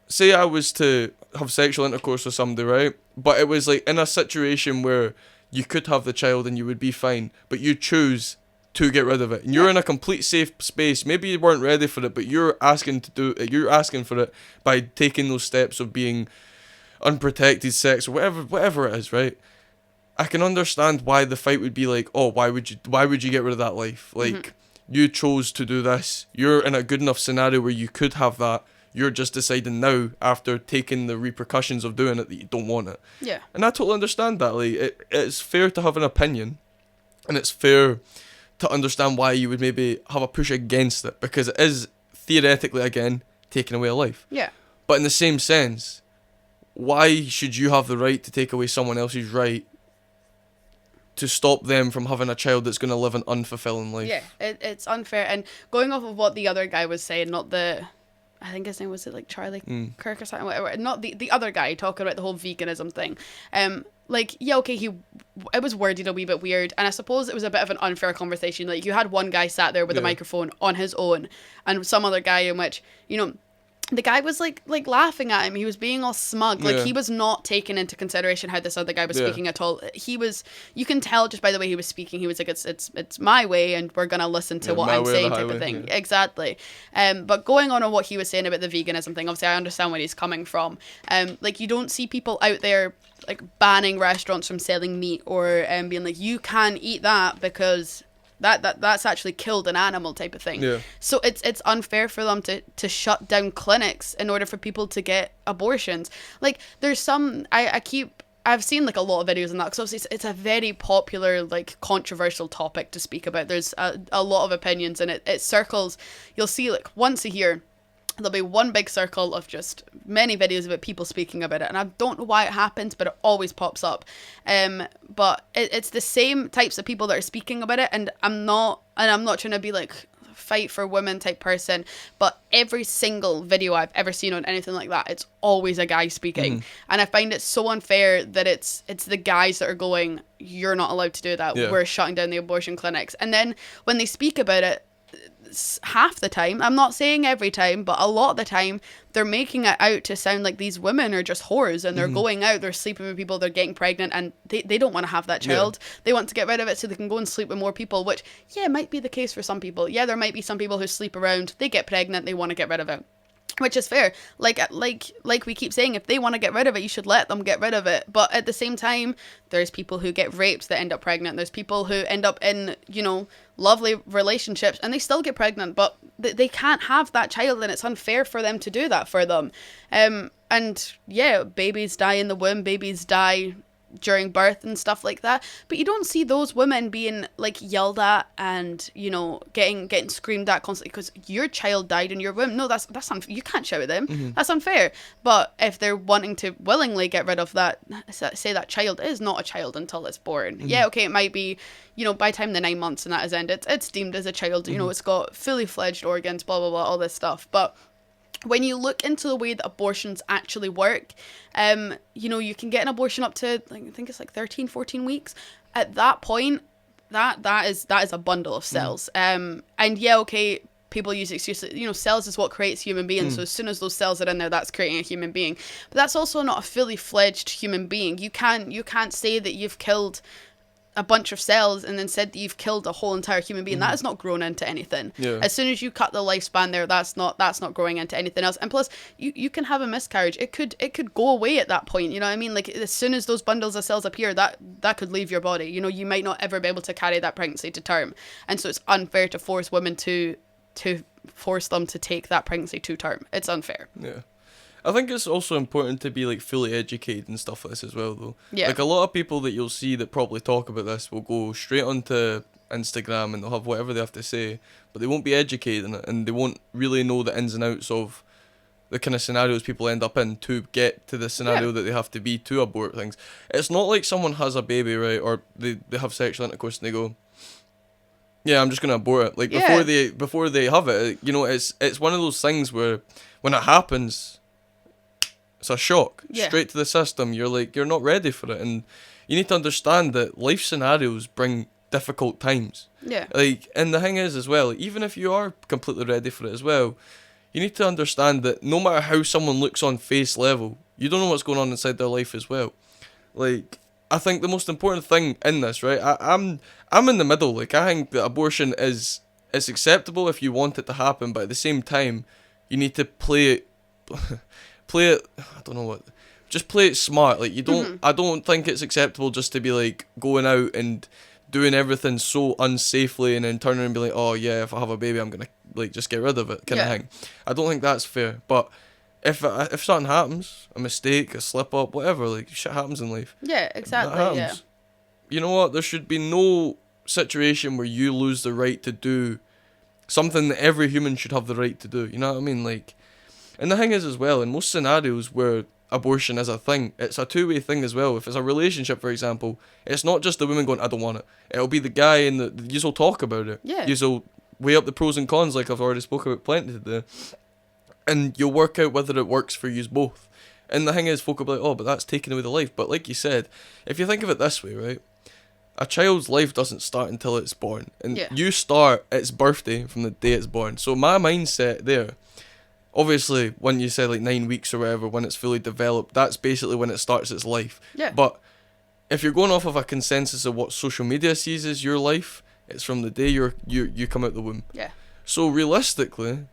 say I was to have sexual intercourse with somebody, right? But it was like in a situation where you could have the child and you would be fine, but you choose to get rid of it. And you're in a complete safe space. Maybe you weren't ready for it, but you're asking for it by taking those steps of being unprotected sex or whatever it is, right? I can understand why the fight would be like, oh, why would you get rid of that life? Like, you chose to do this. You're in a good enough scenario where you could have that. You're just deciding now, after taking the repercussions of doing it, that you don't want it. Yeah. And I totally understand that. Like, it's fair to have an opinion, and it's fair to understand why you would maybe have a push against it, because it is theoretically, again, taking away a life. Yeah. But in the same sense, why should you have the right to take away someone else's right to stop them from having a child that's going to live an unfulfilling life? Yeah, it's unfair. And going off of what the other guy was saying, not the, I think his name was Charlie Kirk or something, whatever. Not the other guy talking about the whole veganism thing. Like, yeah, okay, it was worded a wee bit weird, and I suppose it was a bit of an unfair conversation. Like, you had one guy sat there with a microphone on his own, and some other guy in which, you know, the guy was like laughing at him. He was being all smug. Like, he was not taking into consideration how this other guy was speaking at all. He was, you can tell just by the way he was speaking, he was like, it's my way, and we're gonna listen to what I'm saying, type of thing. Yeah. Exactly. But going on what he was saying about the veganism thing, obviously I understand where he's coming from. Like, you don't see people out there like banning restaurants from selling meat, or being like, you can't eat that because that's actually killed an animal, type of thing. Yeah. So it's unfair for them to shut down clinics in order for people to get abortions. Like, there's some, I've seen like a lot of videos on that, because obviously it's a very popular, like, controversial topic to speak about. There's a lot of opinions, and it circles. You'll see like once a year there'll be one big circle of just many videos about people speaking about it, and I don't know why it happens, but it always pops up. But it's the same types of people that are speaking about it, and I'm not trying to be like fight for women type person, but every single video I've ever seen on anything like that, it's always a guy speaking. And I find it so unfair that it's the guys that are going, you're not allowed to do that, we're shutting down the abortion clinics. And then when they speak about it, half the time, I'm not saying every time, but a lot of the time, they're making it out to sound like these women are just whores, and they're going out, they're sleeping with people, they're getting pregnant, and they don't want to have that child. They want to get rid of it so they can go and sleep with more people, which, might be the case for some people. There might be some people who sleep around, they get pregnant, they want to get rid of it. Which is fair. Like we keep saying, if they want to get rid of it, you should let them get rid of it. But at the same time, there's people who get raped that end up pregnant. There's people who end up in, lovely relationships and they still get pregnant, but they can't have that child, and it's unfair for them to do that for them. And babies die in the womb, babies die during birth and stuff like that, but you don't see those women being like yelled at and getting screamed at constantly because your child died in your womb. No, that's you can't shout at them. That's unfair. But if they're wanting to willingly get rid of that, say that child is not a child until it's born. Okay, it might be, by the time the 9 months and that is ended, it's deemed as a child. It's got fully fledged organs, blah blah blah, all this stuff. But when you look into the way that abortions actually work, you can get an abortion up to, I think it's like 13, 14 weeks. At that point, that is a bundle of cells. People use excuses, cells is what creates human beings. So as soon as those cells are in there, that's creating a human being. But that's also not a fully fledged human being. You can't say that you've killed a bunch of cells and then said that you've killed a whole entire human being. That is not grown into anything. As soon as you cut the lifespan there, that's not growing into anything else. And plus, you can have a miscarriage. It could go away at that point. You know what I mean? Like, as soon as those bundles of cells appear, that could leave your body. You might not ever be able to carry that pregnancy to term. And so it's unfair to force women to force them to take that pregnancy to term. It's unfair. Yeah. I think it's also important to be like fully educated and stuff like this as well, though. Yeah. Like, a lot of people that you'll see that probably talk about this will go straight onto Instagram and they'll have whatever they have to say, but they won't be educated in it, and they won't really know the ins and outs of the kind of scenarios people end up in to get to the scenario that they have to be to abort things. It's not like someone has a baby, right, or they have sexual intercourse and they go, I'm just gonna abort it. Like, before they have it, it's one of those things where when it happens, it's a shock straight to the system. You're not ready for it, and you need to understand that life scenarios bring difficult times. Yeah. Like, and the thing is as well, even if you are completely ready for it as well, you need to understand that no matter how someone looks on face level, you don't know what's going on inside their life as well. Like, I think the most important thing in this, right? I'm in the middle. Like, I think that abortion is acceptable if you want it to happen, but at the same time, you need to play it. I don't know what. just play it smart. Like, you don't, I don't think it's acceptable just to be like going out and doing everything so unsafely and then turning and be like, oh yeah, if I have a baby, I'm gonna like just get rid of it, kind of thing. I don't think that's fair. But if something happens, a mistake, a slip up, whatever, like shit happens in life. Yeah, exactly. That happens. You know what? There should be no situation where you lose the right to do something that every human should have the right to do. You know what I mean? Like, and the thing is as well, in most scenarios where abortion is a thing, it's a two-way thing as well. If it's a relationship, for example, it's not just the woman going, I don't want it. It'll be the guy and you'll talk about it. Yeah. You'll weigh up the pros and cons, like I've already spoke about plenty today. And you'll work out whether it works for you both. And the thing is, folk will be like, oh, but that's taking away the life. But like you said, if you think of it this way, right? A child's life doesn't start until it's born. And you start its birthday from the day it's born. So my mindset there, obviously, when you said like 9 weeks or whatever, when it's fully developed, that's basically when it starts its life. Yeah. But if you're going off of a consensus of what social media sees as your life, it's from the day you come out the womb. Yeah. So realistically,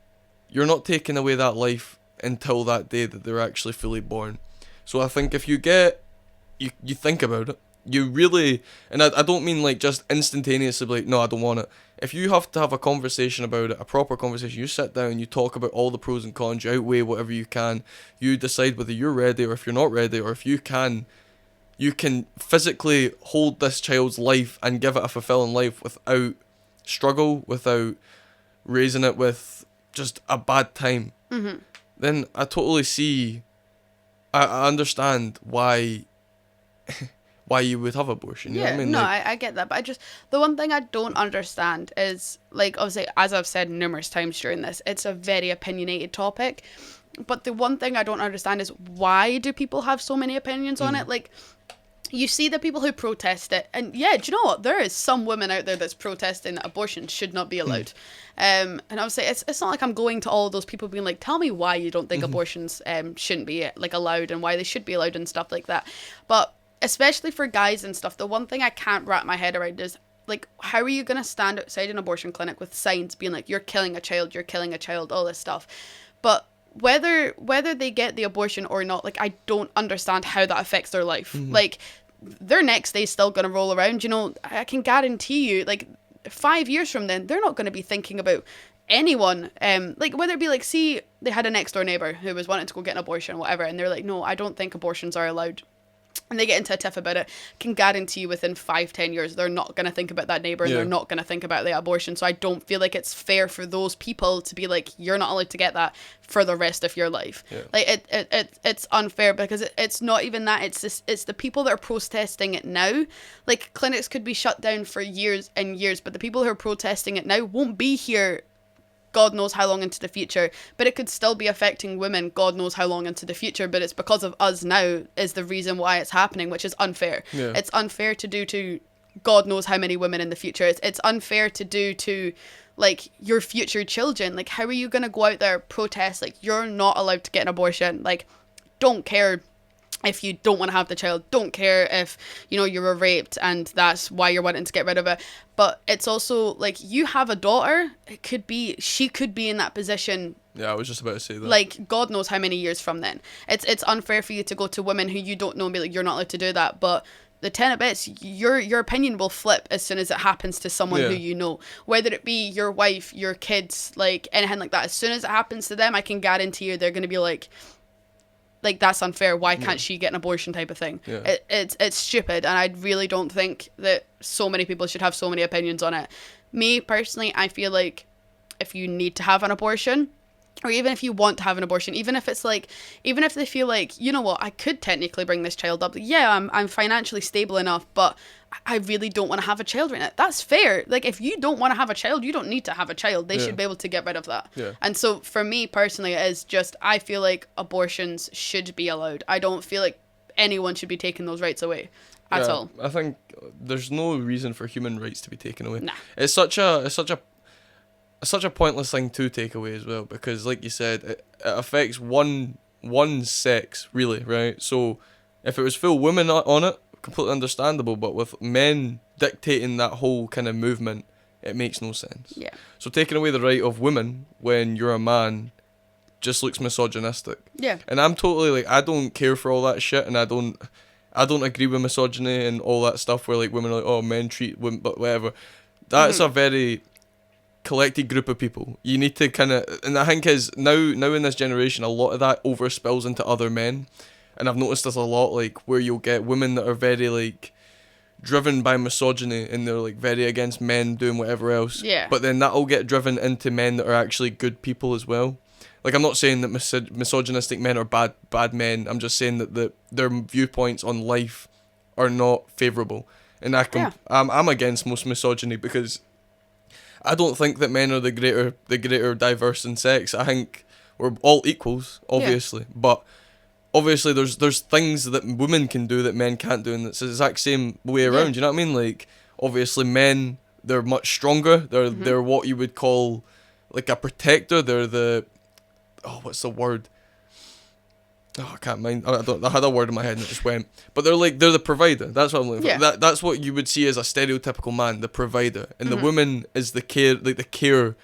you're not taking away that life until that day that they're actually fully born. So I think if you think about it, you really, and I don't mean like just instantaneously like, no, I don't want it. If you have to have a conversation about it, a proper conversation, you sit down, you talk about all the pros and cons, you outweigh whatever you can, you decide whether you're ready or if you're not ready, or if you can physically hold this child's life and give it a fulfilling life without struggle, without raising it with just a bad time, then I totally see, I understand why you would have abortion. You know what I mean? No, like, I get that, but the one thing I don't understand is, like, obviously, as I've said numerous times during this, it's a very opinionated topic, but the one thing I don't understand is why do people have so many opinions on it? Like, you see the people who protest it, and do you know what? There is some women out there that's protesting that abortion should not be allowed. And obviously, it's not like I'm going to all those people being like, tell me why you don't think abortions shouldn't be like allowed and why they should be allowed and stuff like that. But especially for guys and stuff, the one thing I can't wrap my head around is, like, how are you going to stand outside an abortion clinic with signs being like, you're killing a child, all this stuff. But whether they get the abortion or not, like, I don't understand how that affects their life. Like, their next day's still going to roll around, you know. I can guarantee you, like, 5 years from then, they're not going to be thinking about anyone, like, whether it be like, see, they had a next door neighbor who was wanting to go get an abortion or whatever, and they're like, no, I don't think abortions are allowed, and they get into a tiff about it. Can guarantee you within 5-10 years they're not going to think about that neighbor and they're not going to think about the abortion. So I don't feel like it's fair for those people to be like, you're not allowed to get that for the rest of your life. Like, it's unfair, because it's not even that, it's the people that are protesting it now. Like, clinics could be shut down for years and years, but the people who are protesting it now won't be here God knows how long into the future, but it could still be affecting women God knows how long into the future, but it's because of us now is the reason why it's happening, which is unfair. It's unfair to do to God knows how many women in the future. It's unfair to do to, like, your future children. Like, how are you going to go out there, protest, like, you're not allowed to get an abortion? Like, don't care if you don't want to have the child, don't care if, you know, you were raped and that's why you're wanting to get rid of it. But it's also like, you have a daughter, she could be in that position. Yeah, I was just about to say that. Like, God knows how many years from then. It's unfair for you to go to women who you don't know and be like, you're not allowed to do that. But the 10 of bits, your opinion will flip as soon as it happens to someone who you know, whether it be your wife, your kids, like anything like that. As soon as it happens to them, I can guarantee you they're going to be like, that's unfair, why can't she get an abortion, type of thing. It's stupid, and I really don't think that so many people should have so many opinions on it. Me personally, I feel like if you need to have an abortion, or even if you want to have an abortion, even if they feel like, you know what, I could technically bring this child up, I'm financially stable enough, but I really don't want to have a child right now. That's fair. Like, if you don't want to have a child, you don't need to have a child. They should be able to get rid of that. And so for me personally, it is just, I feel like abortions should be allowed. I don't feel like anyone should be taking those rights away at all. I think there's no reason for human rights to be taken away. Nah. It's such a pointless thing to take away as well, because like you said, it affects one sex, really, right? So if it was full women on it, completely understandable, but with men dictating that whole kind of movement, it makes no sense. So taking away the right of women when you're a man just looks misogynistic. Yeah. And I'm totally like, I don't care for all that shit, and I don't agree with misogyny and all that stuff where like women are like, oh, men treat women, but whatever. That's a very collected group of people. You need to kind of, and I think is now in this generation, a lot of that overspills into other men, and I've noticed this a lot, like where you'll get women that are very like driven by misogyny and they're like very against men doing whatever else. Yeah. But then that'll get driven into men that are actually good people as well. Like, I'm not saying that misogynistic men are bad men. I'm just saying that their viewpoints on life are not favourable. And I'm against most misogyny because I don't think that men are the greater diverse in sex. I think we're all equals, obviously. Yeah. But obviously there's things that women can do that men can't do, and it's the exact same way around. You know what I mean? Like, obviously men, they're much stronger. They're what you would call like a protector. They're the what's the word? Oh, I can't mind. I had a word in my head and it just went. But they're the provider. That's what I'm looking for. That's what you would see as a stereotypical man, the provider, and the woman is the care.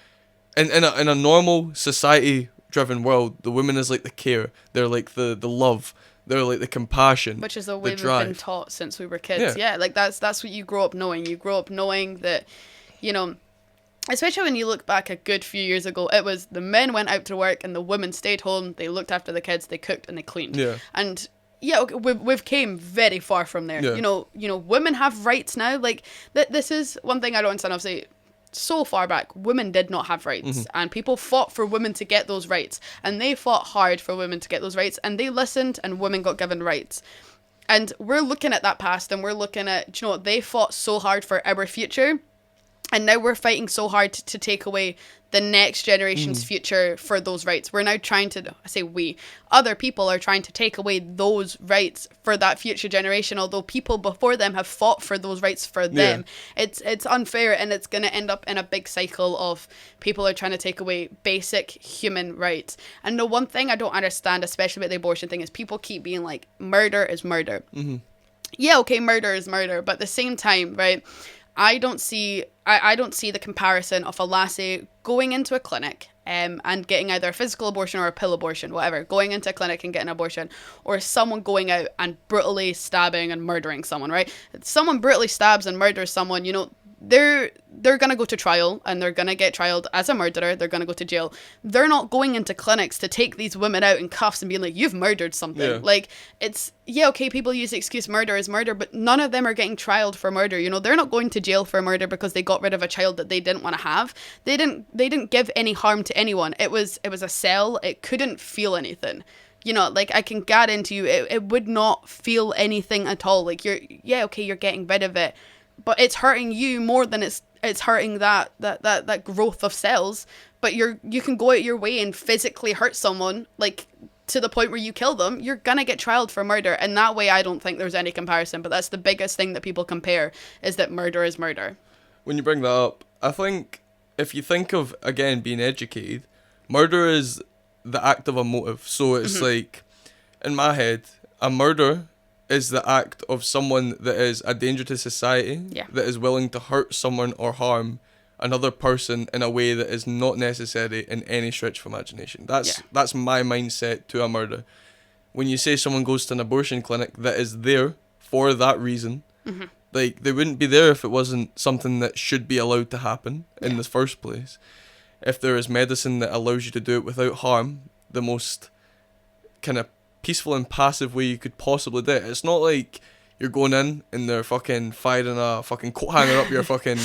And in a normal society-driven world, the woman is like the care. They're like the love. They're like the compassion. Which is the way we've been taught since we were kids. Yeah, like that's what you grow up knowing. You grow up knowing that, you know. Especially when you look back a good few years ago, it was the men went out to work and the women stayed home. They looked after the kids, they cooked and they cleaned. Yeah. And okay, we've came very far from there. Yeah. You know, women have rights now. Like this is one thing I don't understand. Obviously, so far back, women did not have rights, and people fought for women to get those rights, and they fought hard for women to get those rights, and they listened, and women got given rights. And we're looking at that past, and we're looking at, you know, they fought so hard for our future. And now we're fighting so hard to take away the next generation's future for those rights. We're now trying to, I say we, other people are trying to take away those rights for that future generation, although people before them have fought for those rights for them. It's unfair, and it's going to end up in a big cycle of people are trying to take away basic human rights. And the one thing I don't understand, especially with the abortion thing, is people keep being like, murder is murder. Yeah, okay, murder is murder, but at the same time, right, I don't see the comparison of a lassie going into a clinic and getting either a physical abortion or a pill abortion, whatever, going into a clinic and getting an abortion, or someone going out and brutally stabbing and murdering someone, right? If someone brutally stabs and murders someone, you know, they're going to go to trial, and they're going to get trialed as a murderer. They're going to go to jail. They're not going into clinics to take these women out in cuffs and being like, you've murdered something. Yeah. Like, it's, okay, people use the excuse murder is murder, but none of them are getting trialed for murder. You know, they're not going to jail for murder because they got rid of a child that they didn't want to have. They didn't give any harm to anyone. It was a cell. It couldn't feel anything. You know, like, I can guarantee you, it would not feel anything at all. Like, you're getting rid of it, but it's hurting you more than it's hurting that growth of cells. But you can go out your way and physically hurt someone, like, to the point where you kill them. You're gonna get trialed for murder, and that way I don't think there's any comparison. But that's the biggest thing that people compare, is that murder is murder. When you bring that up, I think if you think of, again, being educated, murder is the act of a motive. So it's like, in my head, a murder is the act of someone that is a danger to society, that is willing to hurt someone or harm another person in a way that is not necessary in any stretch of imagination. That's my mindset to a murder. When you say someone goes to an abortion clinic that is there for that reason, like, they wouldn't be there if it wasn't something that should be allowed to happen in the first place. If there is medicine that allows you to do it without harm, the most kind of peaceful and passive way you could possibly do it. It's not like you're going in and they're fucking firing a fucking coat hanger up your fucking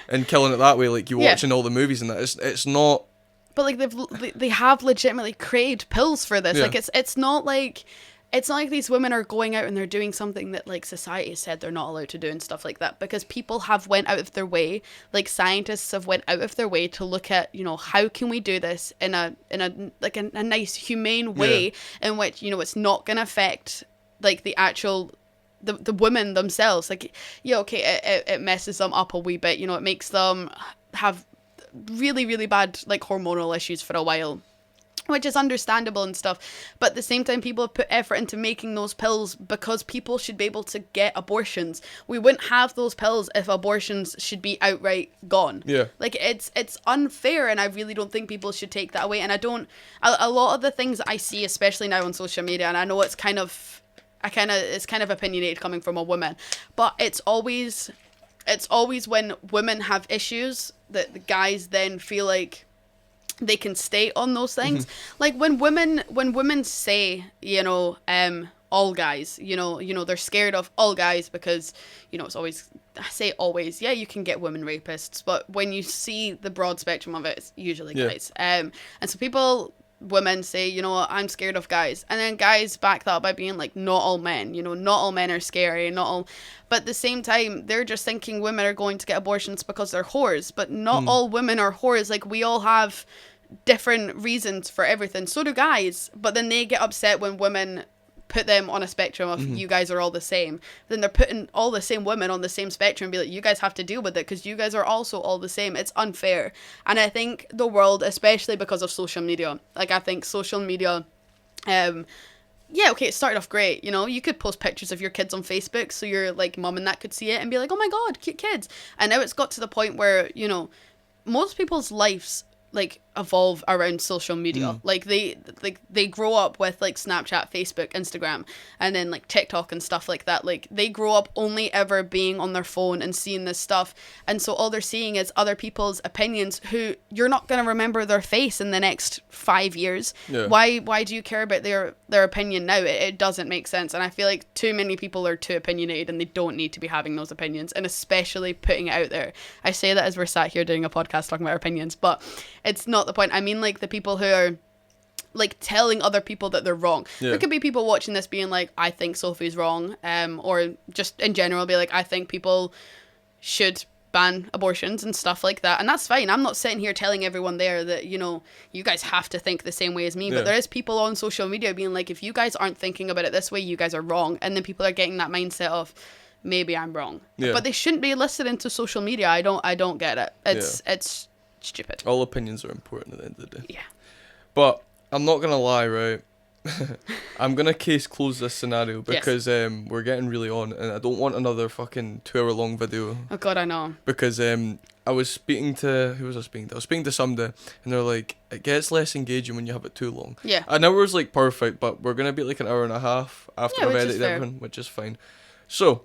and killing it that way, like you watch in all the movies and that. It's not. But like they have legitimately created pills for this. Like it's not like these women are going out and they're doing something that, like, society said they're not allowed to do and stuff like that, because people have went out of their way, like scientists have went out of their way to look at, you know, how can we do this in a nice humane way in which, you know, it's not going to affect, like, the actual the women themselves. Like, it messes them up a wee bit, you know, it makes them have really, really bad, like, hormonal issues for a while. which is understandable and stuff. But at the same time, people have put effort into making those pills because people should be able to get abortions. We wouldn't have those pills if abortions should be outright gone. Yeah. Like, it's unfair, and I really don't think people should take that away. And a lot of the things that I see, especially now on social media, and I know it's kind of opinionated coming from a woman, but it's always when women have issues that the guys then feel like they can stay on those things. Like when women say, all guys, they're scared of all guys because, it's always, I say always, yeah, you can get women rapists, but when you see the broad spectrum of it, it's usually guys. And so women say, I'm scared of guys. And then guys back that up by being like, not all men, not all men are scary, but at the same time, they're just thinking women are going to get abortions because they're whores, but not all women are whores. Like, we all have different reasons for everything. So do guys, but then they get upset when women put them on a spectrum of you guys are all the same. Then they're putting all the same women on the same spectrum and be like, you guys have to deal with it because you guys are also all the same. It's unfair. And I think the world, especially because of social media, like, I think social media, it started off great. You could post pictures of your kids on Facebook so your like mum and that could see it and be like, oh my god, cute kids. And now it's got to the point where, most people's lives like evolve around social media. Like they grow up with like Snapchat, Facebook, Instagram, and then like TikTok and stuff like that. Like they grow up only ever being on their phone and seeing this stuff, and so all they're seeing is other people's opinions who you're not going to remember their face in the next 5 years. Why do you care about their opinion now? It doesn't make sense. And I feel like too many people are too opinionated and they don't need to be having those opinions, and especially putting it out there. I say that as we're sat here doing a podcast talking about our opinions, but it's not the point. I mean, like, the people who are like telling other people that they're wrong. There could be people watching this being like, I think Sophie's wrong, or just in general be like, I think people should ban abortions and stuff like that, and that's fine. I'm not sitting here telling everyone there that, you guys have to think the same way as me, but there is people on social media being like, if you guys aren't thinking about it this way, you guys are wrong. And then people are getting that mindset of, maybe I'm wrong, but they shouldn't be listening to social media. I don't get it. It's stupid. All opinions are important at the end of the day. Yeah. But I'm not gonna lie, right? I'm gonna case close this scenario because we're getting really on, and I don't want another fucking 2-hour long video. Oh god, I know. Because I was speaking to I was speaking to somebody, and they're like, it gets less engaging when you have it too long. Yeah. An hour's like perfect, but we're gonna be like an hour and a half after I've edited everything, which is fine. So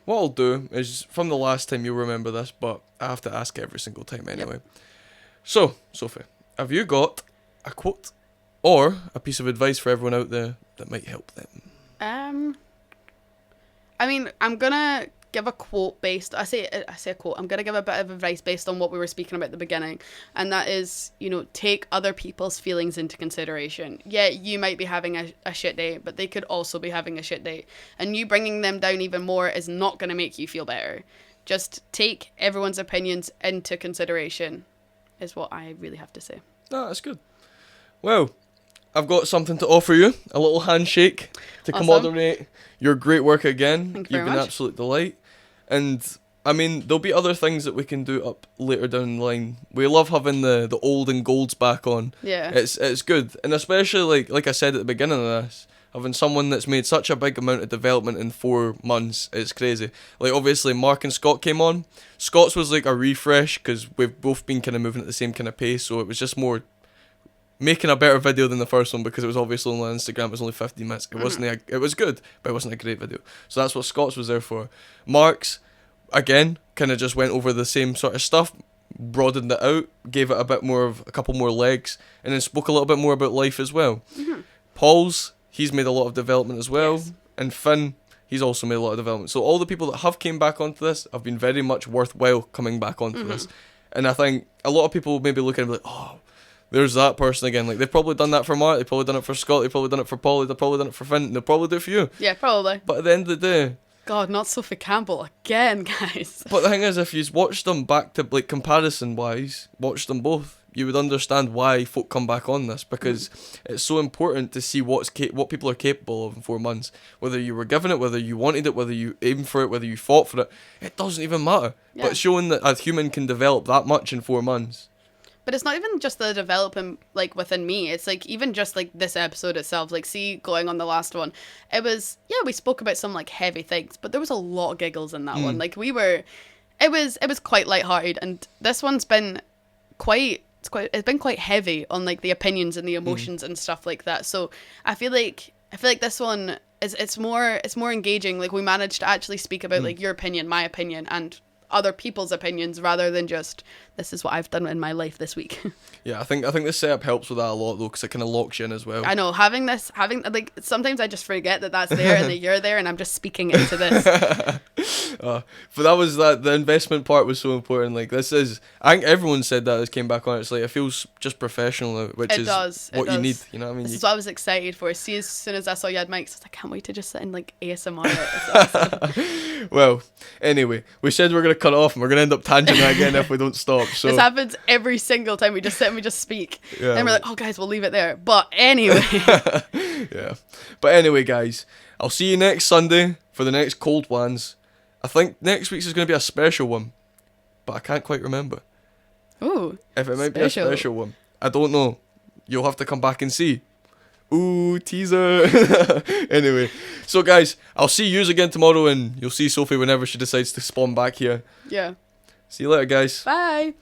what I'll do is, from the last time, you'll remember this, but I have to ask every single time anyway. So, Sophie, have you got a quote or a piece of advice for everyone out there that might help them? I mean, I'm gonna give a quote based. I say a quote. I'm gonna give a bit of advice based on what we were speaking about at the beginning, and that is, take other people's feelings into consideration. Yeah, you might be having a shit day, but they could also be having a shit day, and you bringing them down even more is not gonna make you feel better. Just take everyone's opinions into consideration, is what I really have to say. No, that's good. Well, I've got something to offer you. A little handshake to commemorate your great work again. Thank you very You've been much. an absolute delight. And, I mean, there'll be other things that we can do up later down the line. We love having the old and golds back on. Yeah. It's good. And especially, like I said at the beginning of this, having someone that's made such a big amount of development in 4 months, it's crazy. Like, obviously, Mark and Scott came on. Scott's was like a refresh, because we've both been kind of moving at the same kind of pace, so it was just more making a better video than the first one, because it was obviously only on Instagram. It was only 15 minutes. It wasn't it was good, but it wasn't a great video. So that's what Scott's was there for. Mark's, again, kind of just went over the same sort of stuff, broadened it out, gave it a couple more legs, and then spoke a little bit more about life as well. Paul's, he's made a lot of development as well, and Finn, he's also made a lot of development. So all the people that have came back onto this have been very much worthwhile coming back onto this. And I think a lot of people will maybe look at it and be like, oh, there's that person again. Like, they've probably done that for Mark, they've probably done it for Scott, they've probably done it for Paul, they've probably done it for Finn, they'll probably do it for you. Yeah, probably. But at the end of the day... God, not Sophie Campbell again, guys. But the thing is, if you watch them back to, like, comparison-wise, watch them both, you would understand why folk come back on this, because it's so important to see what people are capable of in 4 months. Whether you were given it, whether you wanted it, whether you aimed for it, whether you fought for it, it doesn't even matter. Yeah. But showing that a human can develop that much in 4 months. But it's not even just the development, like, within me. It's, like, even just, like, this episode itself. Like, see, going on the last one. It was, yeah, we spoke about some, like, heavy things. But there was a lot of giggles in that one. Like, it was quite lighthearted. And this one's been it's been quite heavy on, like, the opinions and the emotions and stuff like that. So I feel like this one it's more engaging. Like, we managed to actually speak about like your opinion, my opinion, and other people's opinions rather than just this is what I've done in my life this week. Yeah, I think this setup helps with that a lot though, because it kind of locks you in as well. I know, having like, sometimes I just forget that that's there and that you're there and I'm just speaking into this. But the investment part was so important. Like, this is, I think everyone said that as came back on. It's like, it feels just professional, which is what you need. You know what I mean? This is what I was excited for. See, as soon as I saw you had mics, I was like, I can't wait to just sit and like ASMR it. It's awesome. Well, anyway, we said we're gonna cut off, and we're gonna end up tangenting again if we don't stop. So this happens every single time we just sit and we just speak. Yeah, and we're like, oh guys, we'll leave it there. But anyway. Yeah. But anyway, guys, I'll see you next Sunday for the next Cold Wans. I think next week's is going to be a special one, but I can't quite remember. Ooh. If it might be a special one. I don't know. You'll have to come back and see. Ooh, teaser. Anyway, so guys, I'll see yous again tomorrow, and you'll see Sophie whenever she decides to spawn back here. Yeah. See you later, guys. Bye.